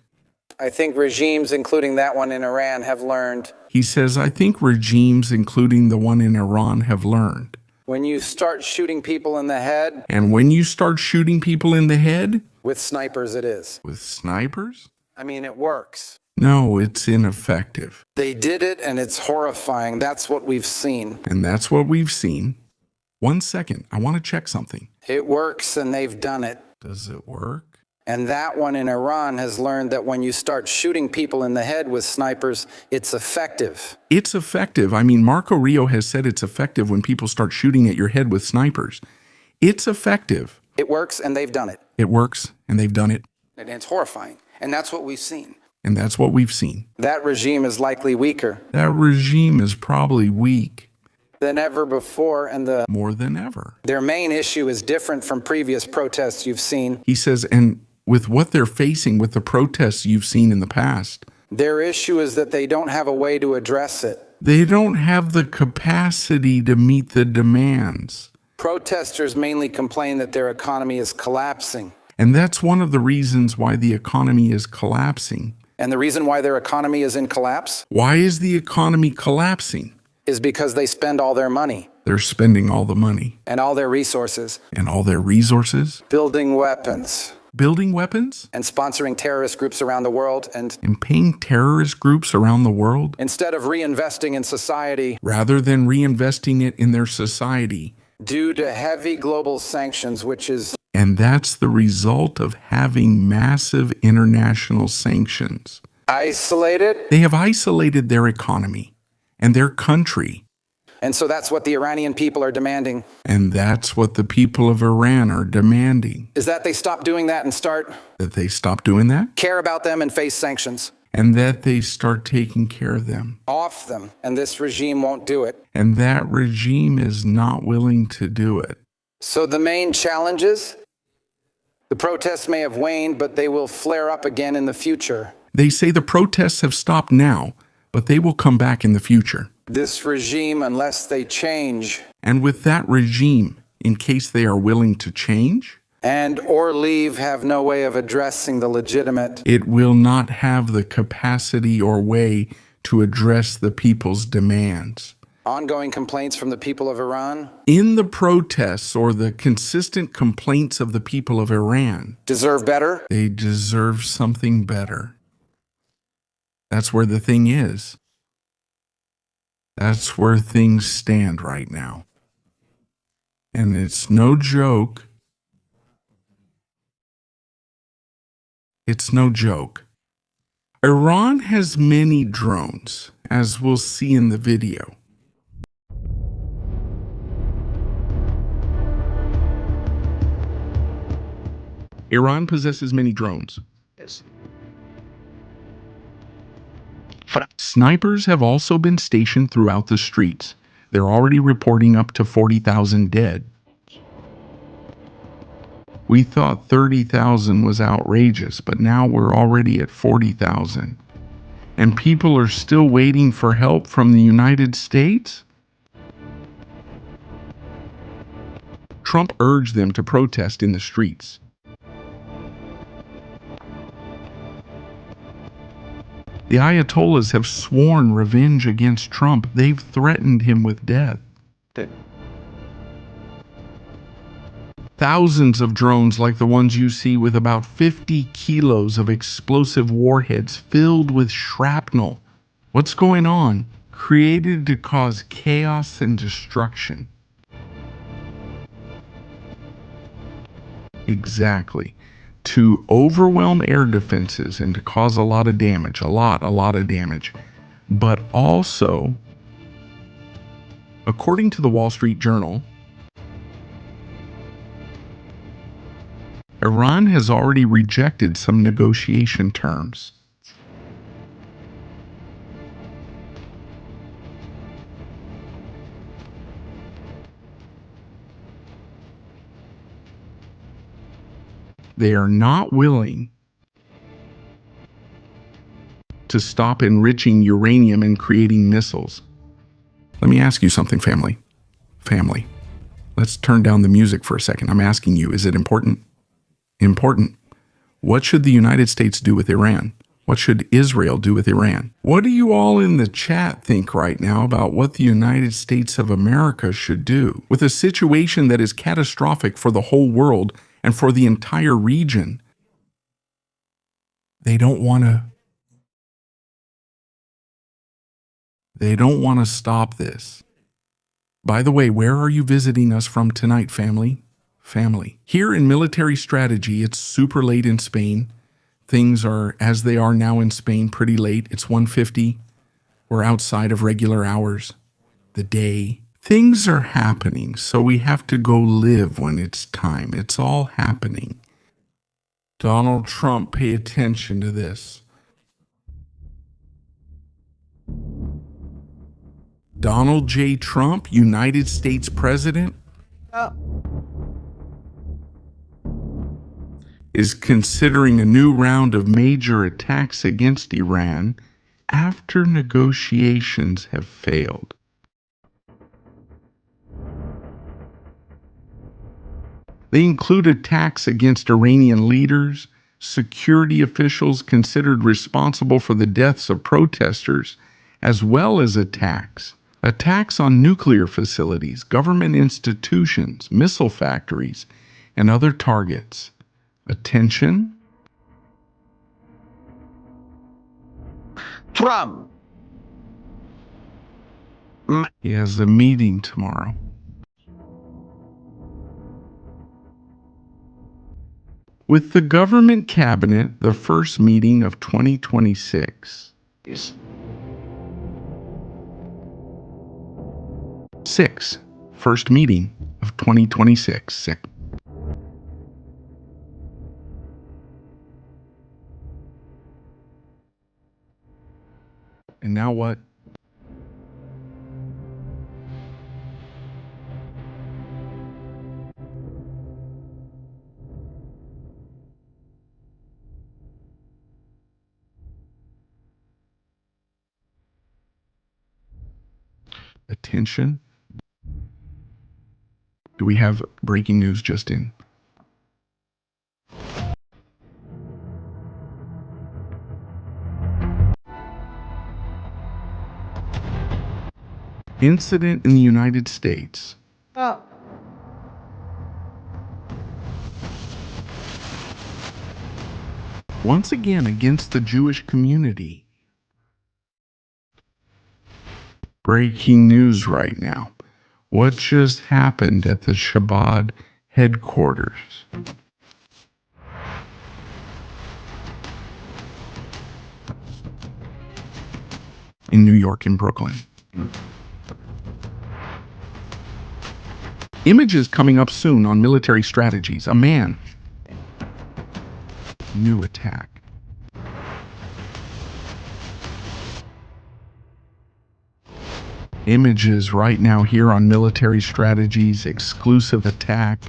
Speaker 2: I think regimes, including that one in Iran, have learned.
Speaker 1: He says, I think regimes, including the one in Iran, have learned.
Speaker 2: When you start shooting people in the head.
Speaker 1: And when you start shooting people in the head.
Speaker 2: With snipers, it is.
Speaker 1: With snipers?
Speaker 2: I mean, it works.
Speaker 1: No, it's ineffective.
Speaker 2: They did it, and it's horrifying. That's what we've seen.
Speaker 1: And that's what we've seen. 1 second, I want to check something.
Speaker 2: It works, and they've done it.
Speaker 1: Does it work?
Speaker 2: And that one in Iran has learned that when you start shooting people in the head with snipers, it's effective.
Speaker 1: It's effective. I mean, Marco Rubio has said it's effective when people start shooting at your head with snipers. It's effective.
Speaker 2: It works, and they've done it.
Speaker 1: It works, and they've done it.
Speaker 2: And it's horrifying. And that's what we've seen.
Speaker 1: And that's what we've seen.
Speaker 2: That regime is likely weaker.
Speaker 1: That regime is probably weak.
Speaker 2: Than ever before, and
Speaker 1: more than ever.
Speaker 2: Their main issue is different from previous protests you've seen.
Speaker 1: He says, and with what they're facing with the protests you've seen in the past.
Speaker 2: Their issue is that they don't have a way to address it.
Speaker 1: They don't have the capacity to meet the demands.
Speaker 2: Protesters mainly complain that their economy is collapsing.
Speaker 1: And that's one of the reasons why the economy is collapsing.
Speaker 2: And the reason why their economy is in collapse?
Speaker 1: Why is the economy collapsing?
Speaker 2: Is because they spend all their money.
Speaker 1: They're spending all the money.
Speaker 2: And all their resources.
Speaker 1: And all their resources?
Speaker 2: Building weapons.
Speaker 1: Building weapons?
Speaker 2: And sponsoring terrorist groups around the world and
Speaker 1: paying terrorist groups around the world?
Speaker 2: Instead of reinvesting in society.
Speaker 1: Rather than reinvesting it in their society.
Speaker 2: Due to heavy global sanctions, which is...
Speaker 1: And that's the result of having massive international sanctions.
Speaker 2: Isolated?
Speaker 1: They have isolated their economy and their country.
Speaker 2: And so that's what the Iranian people are demanding.
Speaker 1: And that's what the people of Iran are demanding.
Speaker 2: Is that they stop doing that and start...
Speaker 1: That they stop doing that?
Speaker 2: Care about them and face sanctions.
Speaker 1: And that they start taking care of them.
Speaker 2: Off them. And this regime won't do it.
Speaker 1: And that regime is not willing to do it.
Speaker 2: So the main challenges? The protests may have waned, but they will flare up again in the future.
Speaker 1: They say the protests have stopped now, but they will come back in the future.
Speaker 2: This regime, unless they change
Speaker 1: And with that regime, in case they are willing to change,
Speaker 2: and or leave, have no way of addressing the legitimate.
Speaker 1: It will not have the capacity or way to address the people's demands.
Speaker 2: Ongoing complaints from the people of Iran.
Speaker 1: In the protests or the consistent complaints of the people of Iran.
Speaker 2: Deserve better?
Speaker 1: They deserve something better. That's where the thing is. That's where things stand right now. And it's no joke. It's no joke. Iran has many drones, as we'll see in the video. Iran possesses many drones.
Speaker 7: Yes.
Speaker 1: Snipers have also been stationed throughout the streets. They're already reporting up to 40,000 dead. We thought 30,000 was outrageous, but now we're already at 40,000. And people are still waiting for help from the United States? Trump urged them to protest in the streets. The Ayatollahs have sworn revenge against Trump. They've threatened him with death. Thousands of drones like the ones you see with about 50 kilos of explosive warheads filled with shrapnel. What's going on? Created to cause chaos and destruction. Exactly. To overwhelm air defenses and to cause a lot of damage. A lot of damage. But also, according to the Wall Street Journal, Iran has already rejected some negotiation terms. They are not willing to stop enriching uranium and creating missiles. Let me ask you something, family. Family. Let's turn down the music for a second. I'm asking you, is it important? Important. What should the United States do with Iran? What should Israel do with Iran? What do you all in the chat think right now about what the United States of America should do with a situation that is catastrophic for the whole world and for the entire region? They don't want to stop this. By the way, where are you visiting us from tonight, family? Family. Here in military strategy, it's super late in Spain. Things are, as they are now in Spain, pretty late. It's 1:50. We're outside of regular hours. The day. Things are happening, so we have to go live when it's time. It's all happening. Donald Trump, pay attention to this. Donald J. Trump, United States President, is considering a new round of major attacks against Iran after negotiations have failed. They include attacks against Iranian leaders, security officials considered responsible for the deaths of protesters, as well as attacks on nuclear facilities, government institutions, missile factories, and other targets. Attention.
Speaker 7: Trump.
Speaker 1: He has a meeting tomorrow. With the government cabinet, the first meeting of 2026. First meeting of 2026. And now what? Attention. Do we have breaking news just in? Incident in the United States. Once again against the Jewish community. Breaking news right now. What just happened at the Chabad headquarters? In New York, in Brooklyn. Images coming up soon on military strategies. A man. New attack. Images right now here on military strategies. Exclusive attack.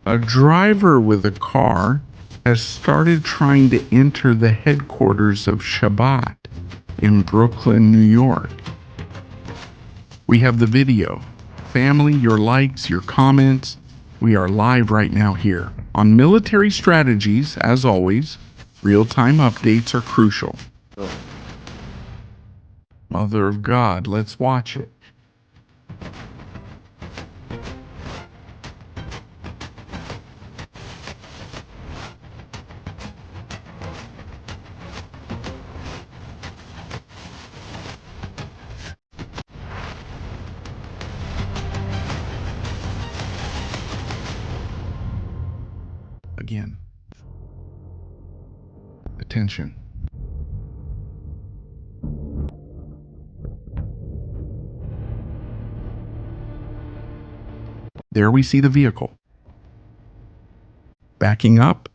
Speaker 1: A driver with a car has started trying to enter the headquarters of Shabbat in Brooklyn, New York. We have the video. Family, your likes, your comments. We are live right now here. On military strategies, as always, real-time updates are crucial. Mother of God, let's watch it. Again. Attention. There we see the vehicle. Backing up.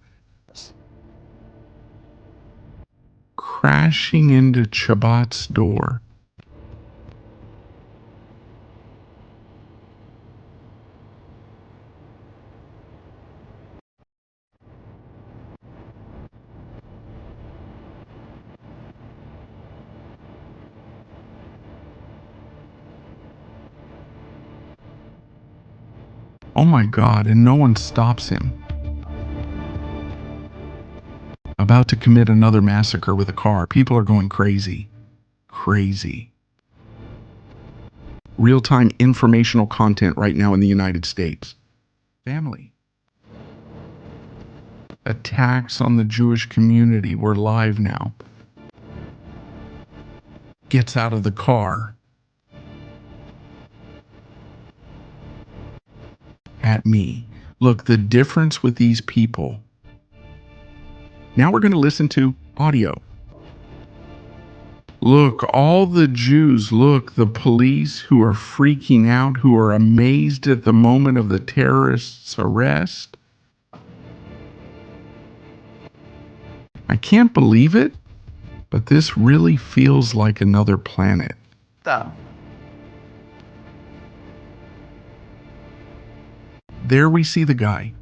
Speaker 1: Crashing into Shabbat's door. Oh my God, and no one stops him. About to commit another massacre with a car. People are going crazy. Crazy. Real-time informational content right now in the United States. Family. Attacks on the Jewish community. We're live now. Gets out of the car. At me. Look, the difference with these people. Now we're going to listen to audio. Look, all the Jews, look, the police who are freaking out, who are amazed at the moment of the terrorists' arrest. I can't believe it, but this really feels like another planet. There we see the guy.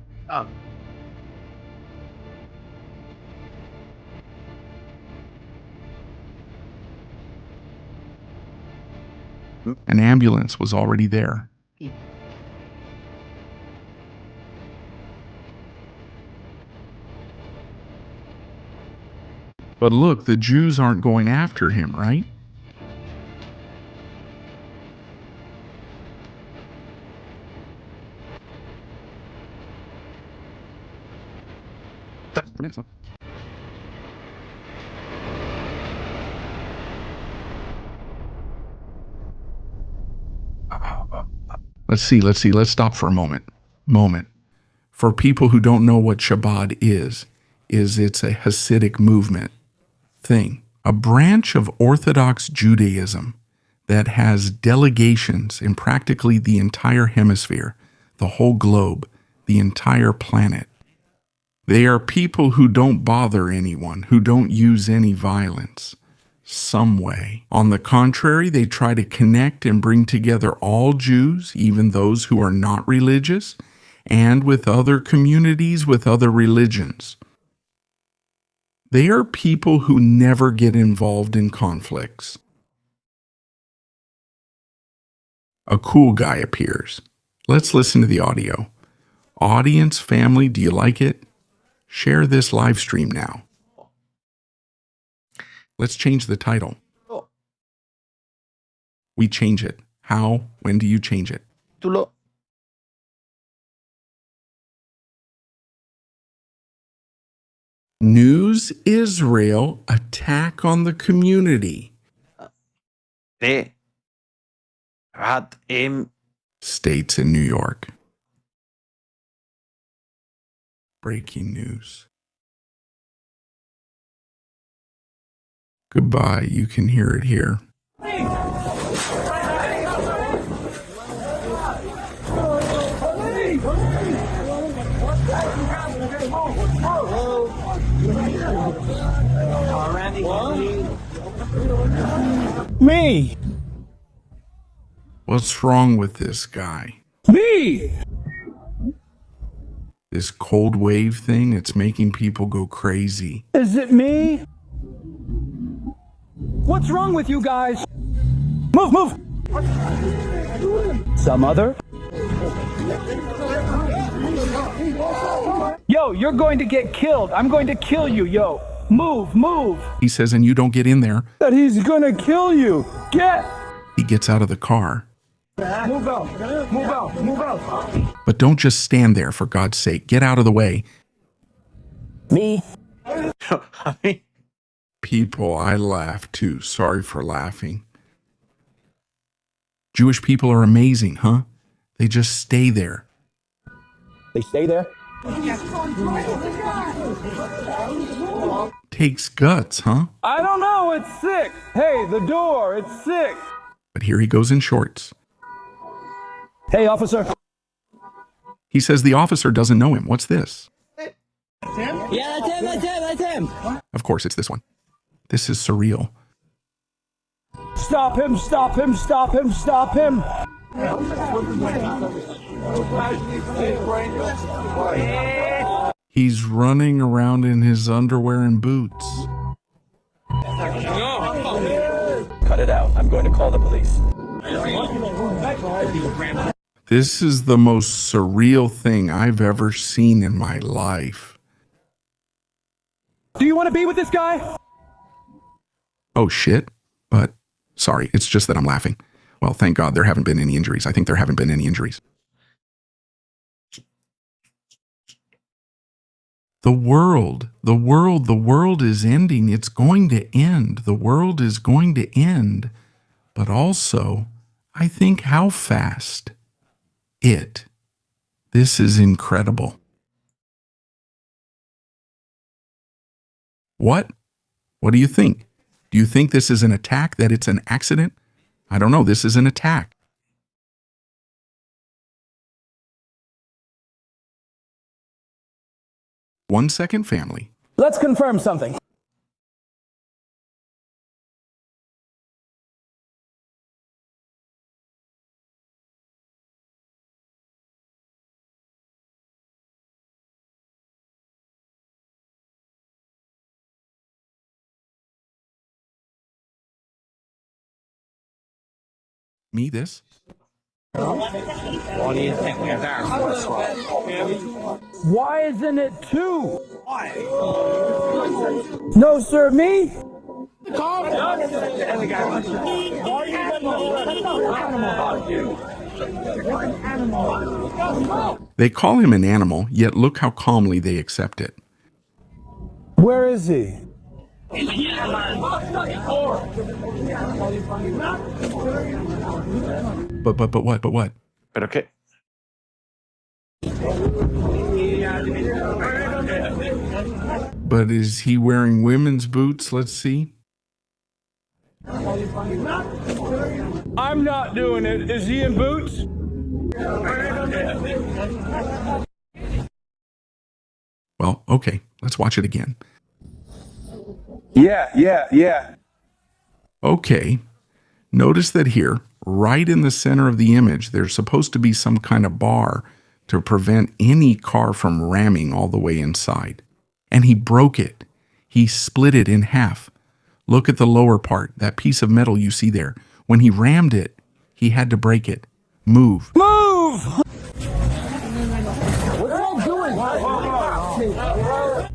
Speaker 1: An ambulance was already there. But look, the Jews aren't going after him, right? Let's see. Let's stop for a moment. For people who don't know what Chabad is it's a Hasidic movement thing, a branch of Orthodox Judaism that has delegations in practically the entire hemisphere, the whole globe, the entire planet. They are people who don't bother anyone, who don't use any violence, some way. On the contrary, they try to connect and bring together all Jews, even those who are not religious, and with other communities, with other religions. They are people who never get involved in conflicts. A cool guy appears. Let's listen to the audio. Audience, family, do you like it? Share this live stream now. Let's change the title. We change it. How? When do you change it? News Israel attack on the community. States in New York. Breaking news. Goodbye, you can hear it here.
Speaker 12: Me!
Speaker 1: What's wrong with this guy?
Speaker 12: Me!
Speaker 1: This cold wave thing, it's making people go crazy.
Speaker 12: Is it me? What's wrong with you guys? Move, move! Some other? Yo, you're going to get killed. I'm going to kill you, yo. Move, move.
Speaker 1: He says, and you don't get in there.
Speaker 12: That he's gonna kill you. Get!
Speaker 1: He gets out of the car.
Speaker 12: Move out, move out, move out.
Speaker 1: But don't just stand there, for God's sake. Get out of the way.
Speaker 12: Me?
Speaker 1: People, I laugh too. Sorry for laughing. Jewish people are amazing, huh? They just stay there.
Speaker 12: They stay there?
Speaker 1: Takes guts, huh?
Speaker 12: I don't know, it's sick. Hey, the door, it's sick.
Speaker 1: But here he goes in shorts.
Speaker 12: Hey, officer.
Speaker 1: He says the officer doesn't know him. What's this?
Speaker 12: Yeah, that's him.
Speaker 1: Of course, it's this one. This is surreal.
Speaker 12: Stop him, stop him, stop him, stop him.
Speaker 1: He's running around in his underwear and boots.
Speaker 12: Cut it out. I'm going to call the police.
Speaker 1: This is the most surreal thing I've ever seen in my life.
Speaker 12: Do you want to be with this guy?
Speaker 1: Oh, shit. But, sorry, it's just that I'm laughing. Well, thank God there haven't been any injuries. I think there haven't been any injuries. The world is ending. It's going to end. The world is going to end. But also, I think how fast. This is incredible. What? What do you think? Do you think this is an attack, that it's an accident? I don't know. This is an attack. One second, family.
Speaker 12: Let's confirm something.
Speaker 1: Me, this?
Speaker 12: Why isn't it two? No, sir, me?
Speaker 1: They call him an animal, yet look how calmly they accept it.
Speaker 12: Where is he?
Speaker 1: But what?
Speaker 7: ¿Pero qué?
Speaker 1: But is he wearing women's boots? Let's see.
Speaker 12: I'm not doing it. Is he in boots?
Speaker 1: Well, okay, let's watch it again.
Speaker 12: Yeah.
Speaker 1: Okay, notice that here, right in the center of the image, there's supposed to be some kind of bar to prevent any car from ramming all the way inside. And he broke it. He split it in half. Look at the lower part, that piece of metal you see there. When he rammed it, he had to break it. Move.
Speaker 12: Move!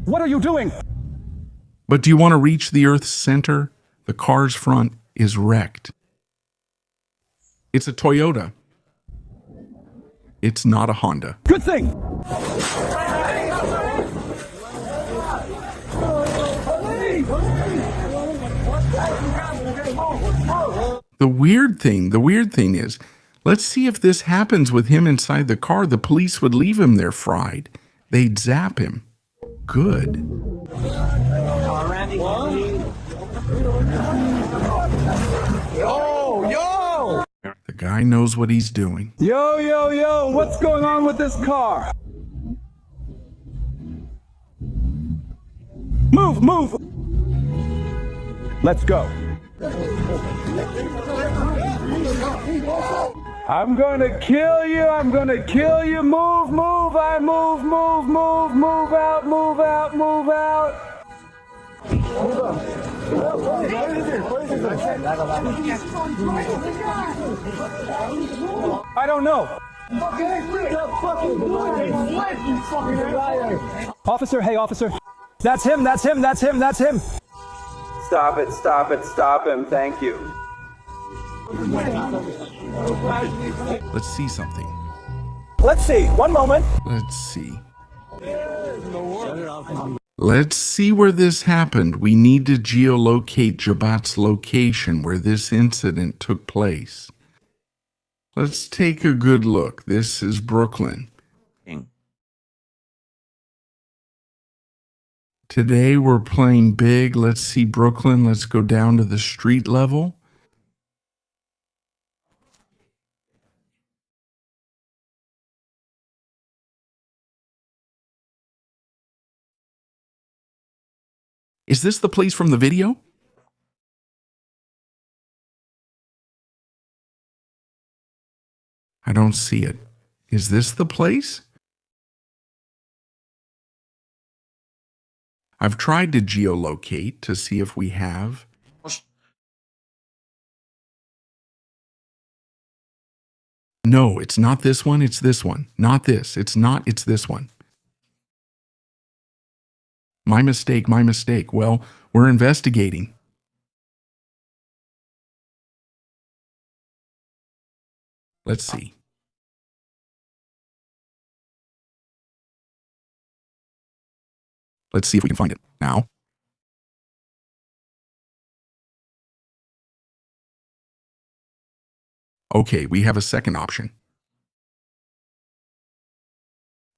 Speaker 12: What are you doing?
Speaker 1: But do you want to reach the Earth's center? The car's front is wrecked. It's a Toyota. It's not a Honda.
Speaker 12: Good thing.
Speaker 1: The weird thing is, let's see if this happens with him inside the car. The police would leave him there fried. They'd zap him. Good.
Speaker 12: Yo!
Speaker 1: The guy knows what he's doing.
Speaker 12: Yo! What's going on with this car? Move! Let's go. I'm gonna kill you. Move. I move out. I don't know. Officer, hey officer. That's him.
Speaker 13: Stop him, thank you.
Speaker 1: Let's see something.
Speaker 12: Let's see, one moment.
Speaker 1: Let's see. Let's see where this happened. We need to geolocate Jabat's location where this incident took place. Let's take a good look. This is Brooklyn. Today we're playing big. Let's see Brooklyn. Let's go down to the street level. Is this the place from the video? I don't see it. Is this the place? I've tried to geolocate to see if we have. No, it's not this one, it's this one. Not this, it's this one. My mistake. Well, we're investigating. Let's see. Let's see if we can find it now. Okay, we have a second option.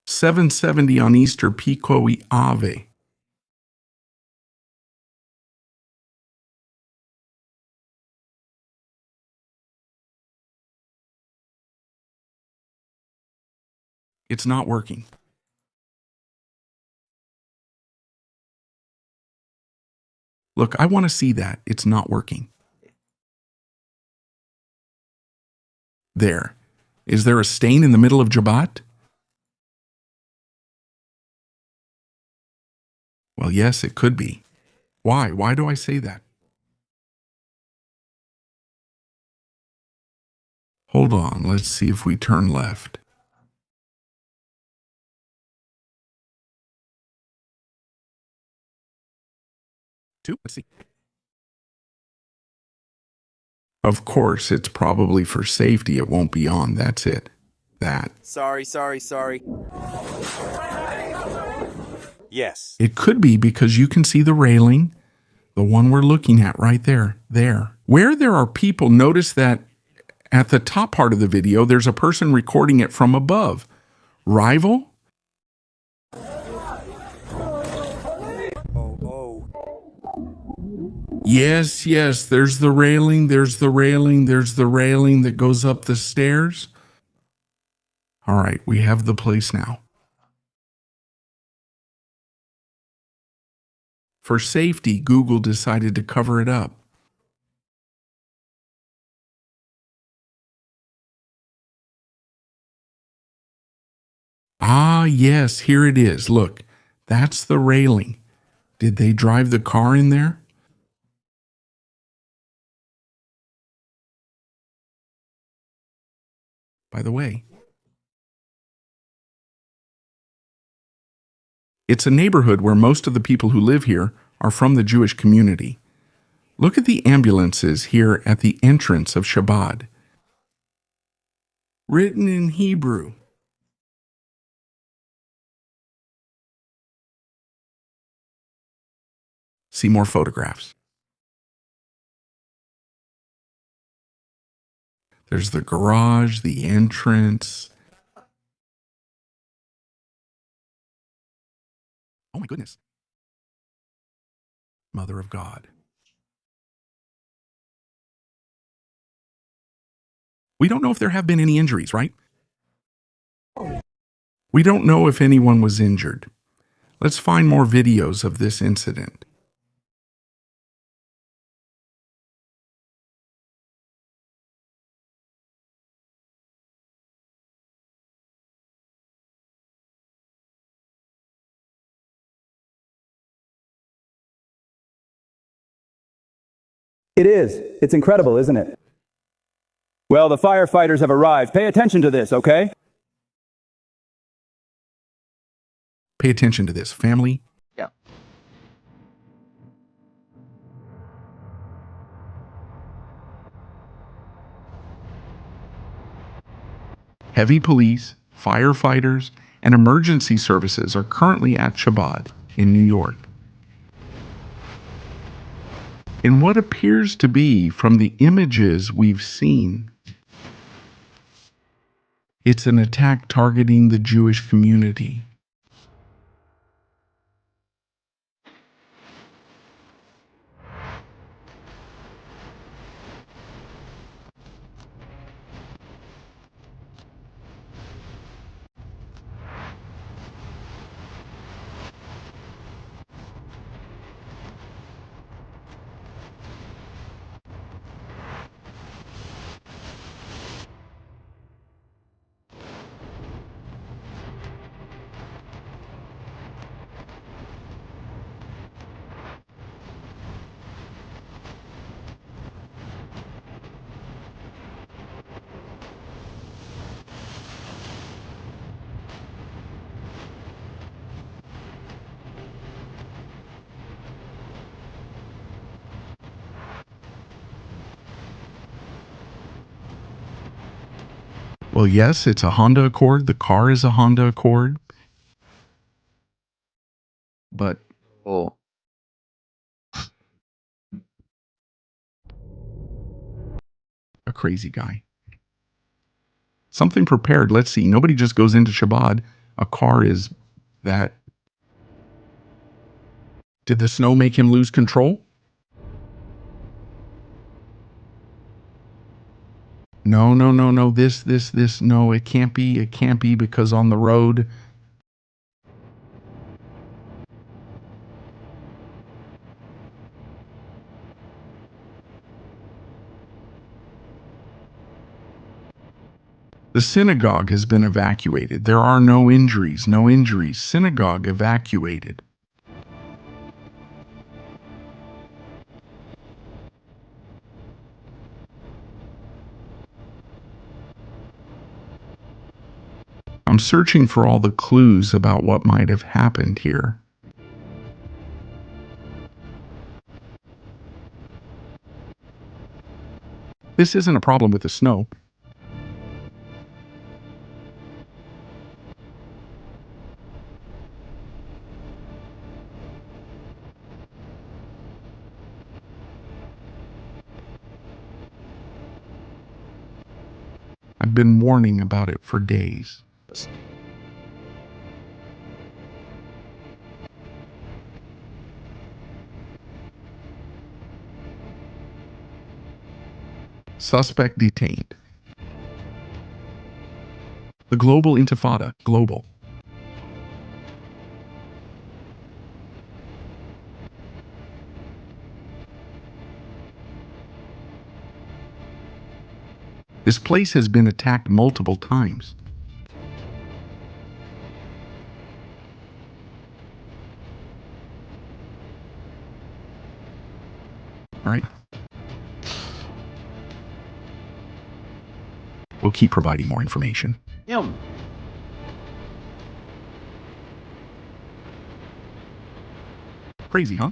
Speaker 1: 770 on Easter Pico y Ave. It's not working. Look, I want to see that. It's not working. There. Is there a stain in the middle of Jabat? Well, yes, it could be. Why? Why do I say that? Hold on. Let's see if we turn left. Let's see. Of course, it's probably for safety. It won't be on. That's it. That.
Speaker 13: Sorry. Yes.
Speaker 1: It could be because you can see the railing, the one we're looking at right there. There. Where there are people, notice that at the top part of the video, there's a person recording it from above. Rival? Yes, there's the railing that goes up the stairs. All right, we have the place now. For safety, Google decided to cover it up. Ah, yes, here it is. Look, that's the railing. Did they drive the car in there? By the way, it's a neighborhood where most of the people who live here are from the Jewish community. Look at the ambulances here at the entrance of Shabbat. Written in Hebrew. See more photographs. There's the garage, the entrance. Oh my goodness. Mother of God. We don't know if there have been any injuries, right? We don't know if anyone was injured. Let's find more videos of this incident.
Speaker 12: It is. It's incredible, isn't it? Well, the firefighters have arrived. Pay attention to this, okay?
Speaker 1: Pay attention to this, family.
Speaker 7: Yeah.
Speaker 1: Heavy police, firefighters, and emergency services are currently at Shabbat in New York. In what appears to be, from the images we've seen, it's an attack targeting the Jewish community. Well, yes, it's a Honda Accord. The car is a Honda Accord. But
Speaker 7: Oh.
Speaker 1: a crazy guy. Something prepared. Let's see. Nobody just goes into Shabbat. A car is that. Did the snow make him lose control? No. This. No, it can't be. It can't be because on the road. The synagogue has been evacuated. There are no injuries. No injuries. Synagogue evacuated. I'm searching for all the clues about what might have happened here. This isn't a problem with the snow. I've been warning about it for days. Suspect detained. The global intifada. Global. This place has been attacked multiple times. All right? We'll keep providing more information.
Speaker 7: Yeah.
Speaker 1: Crazy, huh?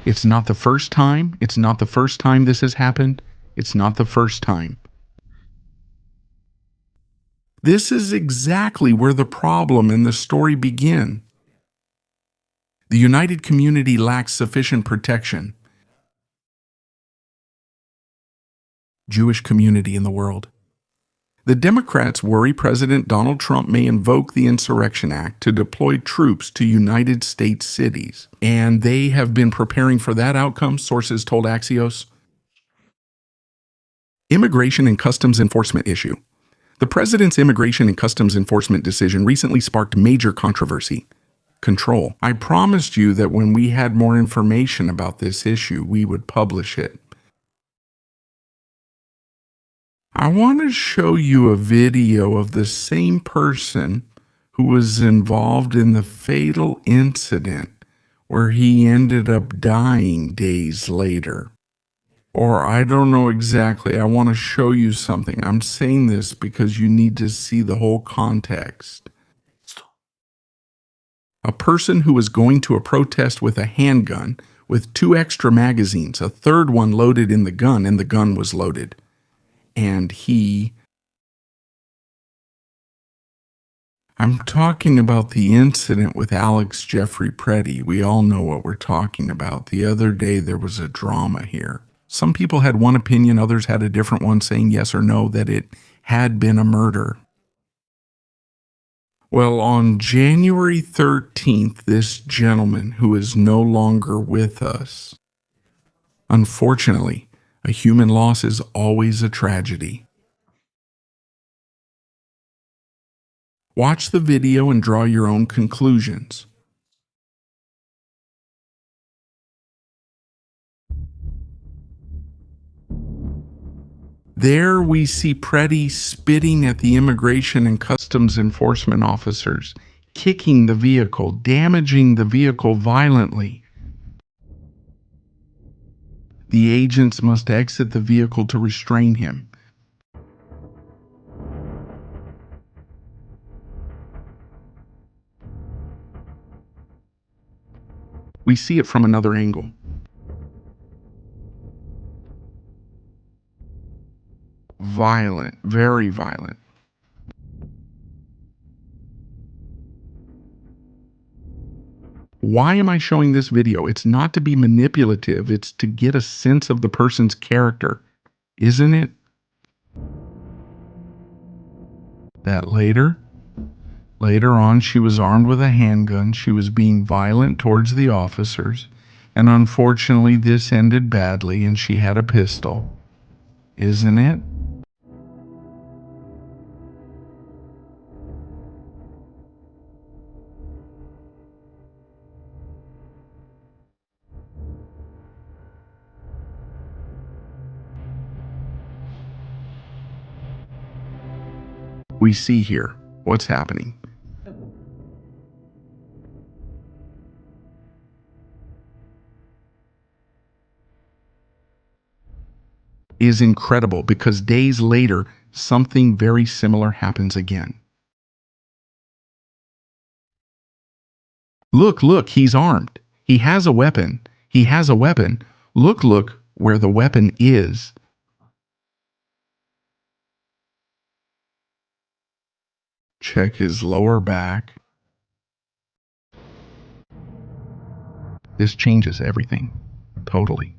Speaker 1: It's not the first time. It's not the first time this has happened. It's not the first time. This is exactly where the problem and the story begin. The united community lacks sufficient protection. Jewish community in the world. The Democrats worry President Donald Trump may invoke the Insurrection Act to deploy troops to United States cities, and they have been preparing for that outcome, sources told Axios. Immigration and Customs Enforcement issue. The president's immigration and customs enforcement decision recently sparked major controversy. Control. I promised you that when we had more information about this issue, we would publish it. I want to show you a video of the same person who was involved in the fatal incident where he ended up dying days later. Or I don't know exactly. I want to show you something. I'm saying this because you need to see the whole context. A person who was going to a protest with a handgun with 2 extra magazines, a third one loaded in the gun, and the gun was loaded. And I'm talking about the incident with Alex Jeffrey Preddy. We all know what we're talking about. The other day there was a drama here. Some people had one opinion, others had a different one, saying yes or no that it had been a murder. Well, on January 13th, this gentleman who is no longer with us, unfortunately, a human loss is always a tragedy. Watch the video and draw your own conclusions. There we see Preddy spitting at the immigration and customs enforcement officers, kicking the vehicle, damaging the vehicle violently. The agents must exit the vehicle to restrain him. We see it from another angle. Violent, very violent. Why am I showing this video? It's not to be manipulative, it's to get a sense of the person's character, isn't it? That later on, she was armed with a handgun, she was being violent towards the officers, and unfortunately this ended badly and she had a pistol, isn't it? We see here what's happening. Is incredible because days later, something very similar happens again. Look, he's armed. He has a weapon. He has a weapon. Look where the weapon is. Check his lower back. This changes everything. Totally.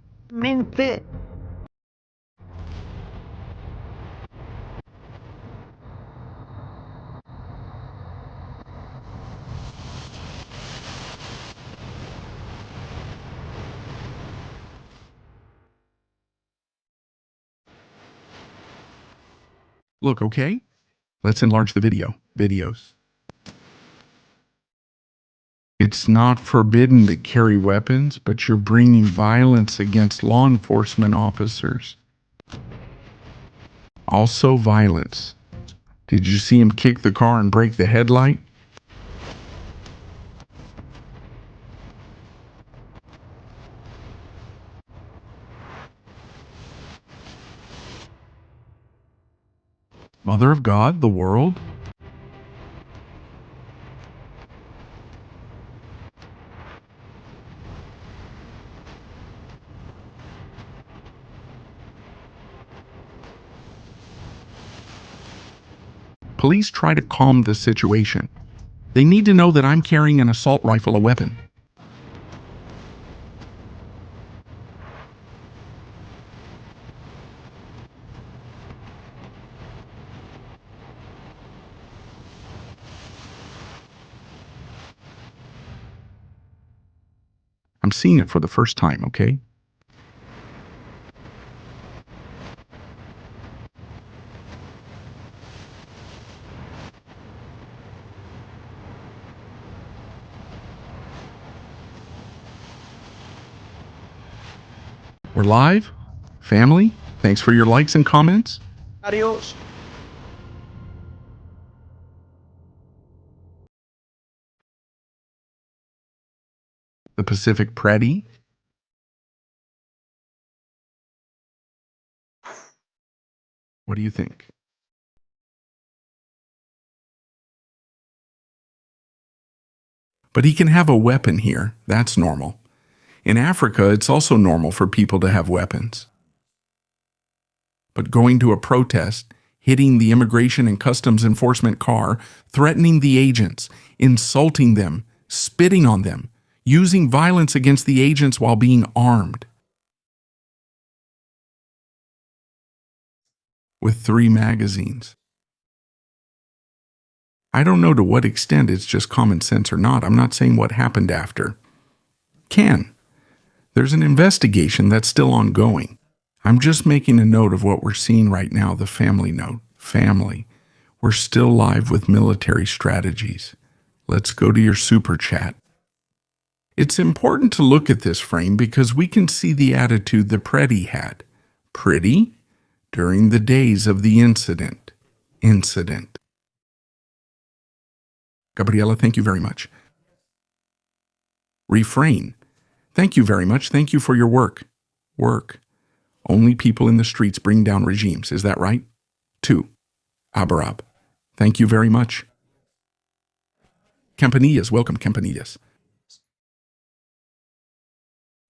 Speaker 1: Look, okay? Let's enlarge the videos. It's not forbidden to carry weapons, but you're bringing violence against law enforcement officers. Also violence. Did you see him kick the car and break the headlight? Mother of God, the world? Police try to calm the situation. They need to know that I'm carrying an assault rifle, a weapon. I'm seeing it for the first time, okay? We're live? Family? Thanks for your likes and comments.
Speaker 7: Adios.
Speaker 1: The Pacific Pretty. What do you think? But he can have a weapon here. That's normal. In Africa, it's also normal for people to have weapons. But going to a protest, hitting the Immigration and Customs Enforcement car, threatening the agents, insulting them, spitting on them, using violence against the agents while being armed. With 3 magazines. I don't know to what extent it's just common sense or not. I'm not saying what happened after. There's an investigation that's still ongoing. I'm just making a note of what we're seeing right now, the family note. Family, we're still live with military strategies. Let's go to your super chat. It's important to look at this frame because we can see the attitude the Pretty had. Pretty? During the days of the incident. Gabriela, thank you very much. Refrain. Thank you very much. Thank you for your work. Only people in the streets bring down regimes. Is that right? 2. Abarab. Thank you very much. Campanillas. Welcome, Campanillas.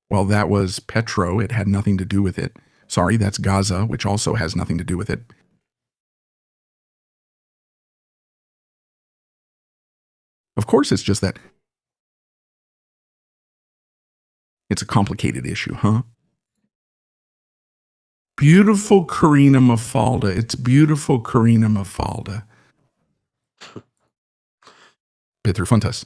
Speaker 1: Well, that was Petro. It had nothing to do with it. Sorry, that's Gaza, which also has nothing to do with it. Of course, it's just that it's a complicated issue, huh? Beautiful Karina Mafalda. It's beautiful Karina Mafalda. Petro Funtas.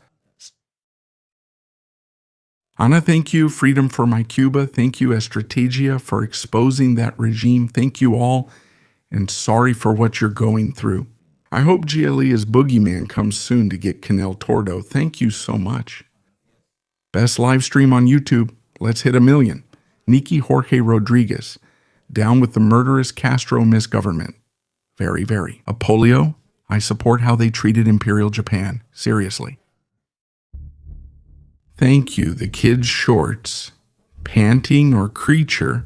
Speaker 1: Anna, thank you. Freedom for my Cuba. Thank you, Estrategia, for exposing that regime. Thank you all, and sorry for what you're going through. I hope GLE's Boogeyman comes soon to get Canel Tordo. Thank you so much. Best live stream on YouTube. Let's hit 1 million. Nikki Jorge Rodriguez. Down with the murderous Castro misgovernment. Very, very. Apolio. I support how they treated Imperial Japan. Seriously. Thank you. The kid's shorts. Panting or creature.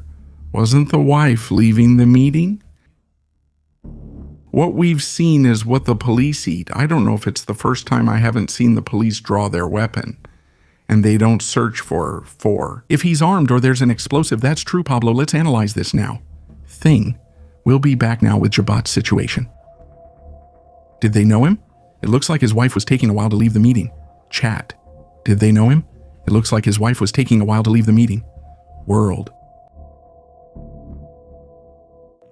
Speaker 1: Wasn't the wife leaving the meeting? What we've seen is what the police eat. I don't know if it's the first time I haven't seen the police draw their weapon. And they don't search for. If he's armed or there's an explosive, that's true, Pablo. Let's analyze this now. We'll be back now with Jabat's situation. Did they know him? It looks like his wife was taking a while to leave the meeting. Chat. Did they know him? It looks like his wife was taking a while to leave the meeting. World.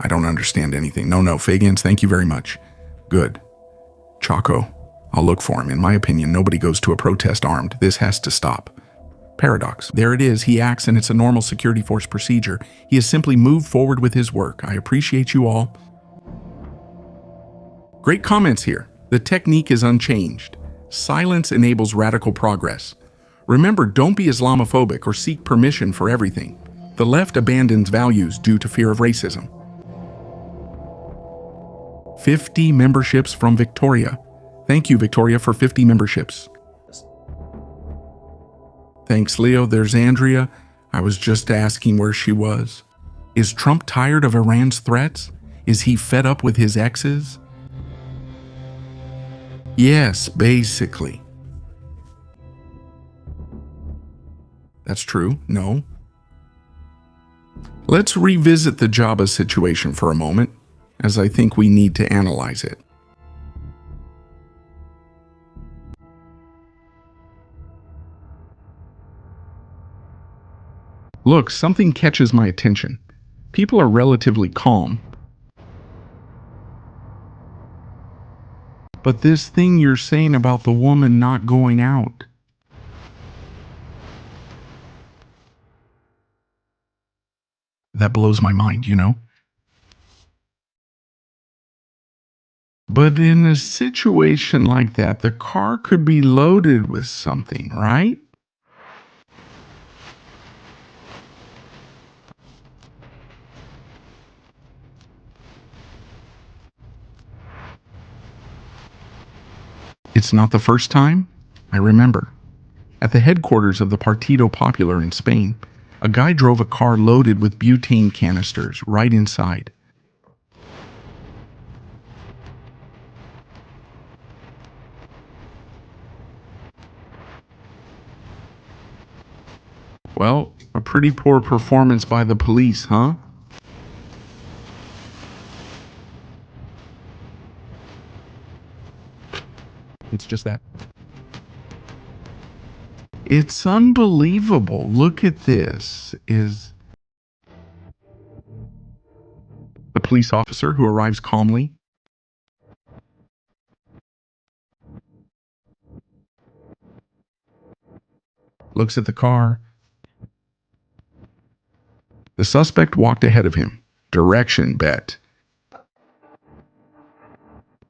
Speaker 1: I don't understand anything. No, Fagans, thank you very much. Good. Chaco. I'll look for him. In my opinion, nobody goes to a protest armed. This has to stop. Paradox. There it is. He acts and it's a normal security force procedure. He has simply moved forward with his work. I appreciate you all. Great comments here. The technique is unchanged. Silence enables radical progress. Remember, don't be Islamophobic or seek permission for everything. The left abandons values due to fear of racism. 50 memberships from Victoria. Thank you, Victoria, for 50 memberships. Thanks, Leo. There's Andrea. I was just asking where she was. Is Trump tired of Iran's threats? Is he fed up with his exes? Yes, basically. That's true. No. Let's revisit the Jabba situation for a moment, as I think we need to analyze it. Look, something catches my attention. People are relatively calm. But this thing you're saying about the woman not going out. That blows my mind, you know? But in a situation like that, the car could be loaded with something, right? It's not the first time. I remember. At the headquarters of the Partido Popular in Spain, a guy drove a car loaded with butane canisters right inside. Well, a pretty poor performance by the police, huh? It's just that. It's unbelievable. Look at this. Is the police officer who arrives calmly, looks at the car. The suspect walked ahead of him. Direction bet.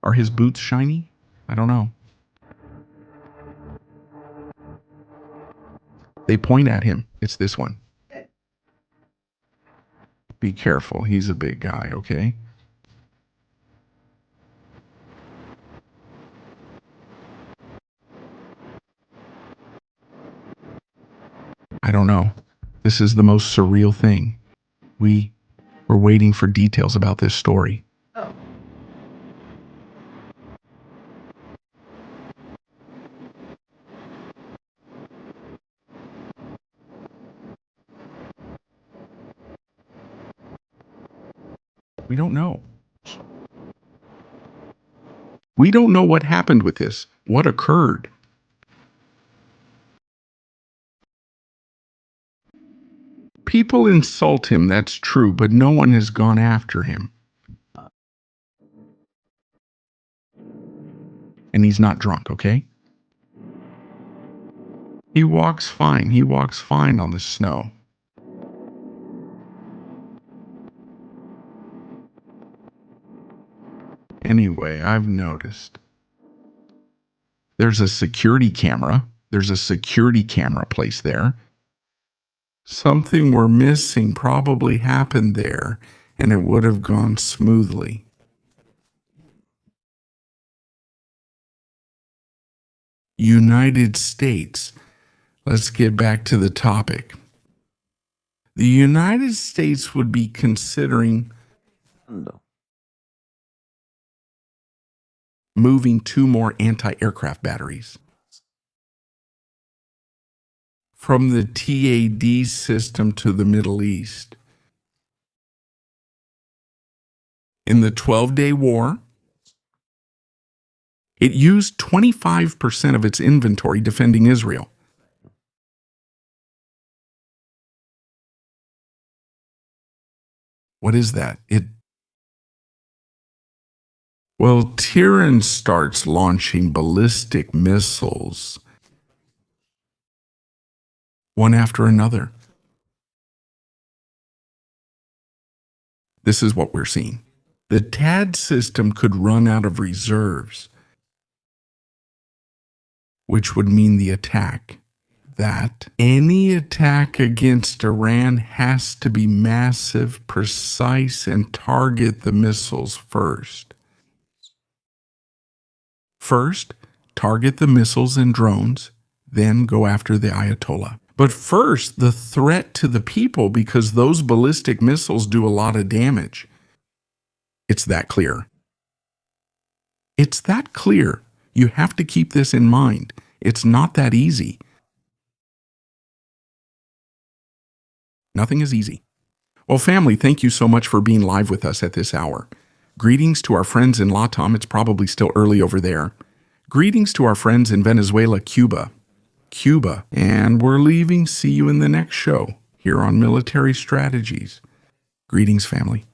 Speaker 1: Are his boots shiny? I don't know. They point at him. It's this one. Be careful. He's a big guy, okay? I don't know. This is the most surreal thing. We're waiting for details about this story. We don't know. We don't know what happened with this. What occurred? People insult him, that's true, but no one has gone after him. And he's not drunk, okay? He walks fine. He walks fine on the snow. Anyway, I've noticed. There's a security camera. There's a security camera placed there. Something we're missing probably happened there, and it would have gone smoothly. United States. Let's get back to the topic. The United States would be considering moving 2 more anti-aircraft batteries from the TAD system to the Middle East. In the 12-day war, it used 25% of its inventory defending Israel. What is that? Well, Tehran starts launching ballistic missiles one after another. This is what we're seeing. The TAD system could run out of reserves, which would mean the attack. That any attack against Iran has to be massive, precise, and target the missiles first. First, target the missiles and drones, then go after the Ayatollah. But first, the threat to the people, because those ballistic missiles do a lot of damage. It's that clear. It's that clear. You have to keep this in mind. It's not that easy. Nothing is easy. Well, family, thank you so much for being live with us at this hour. Greetings to our friends in LATAM. It's probably still early over there. Greetings to our friends in Venezuela, Cuba. And we're leaving. See you in the next show here on Military Strategies. Greetings, family.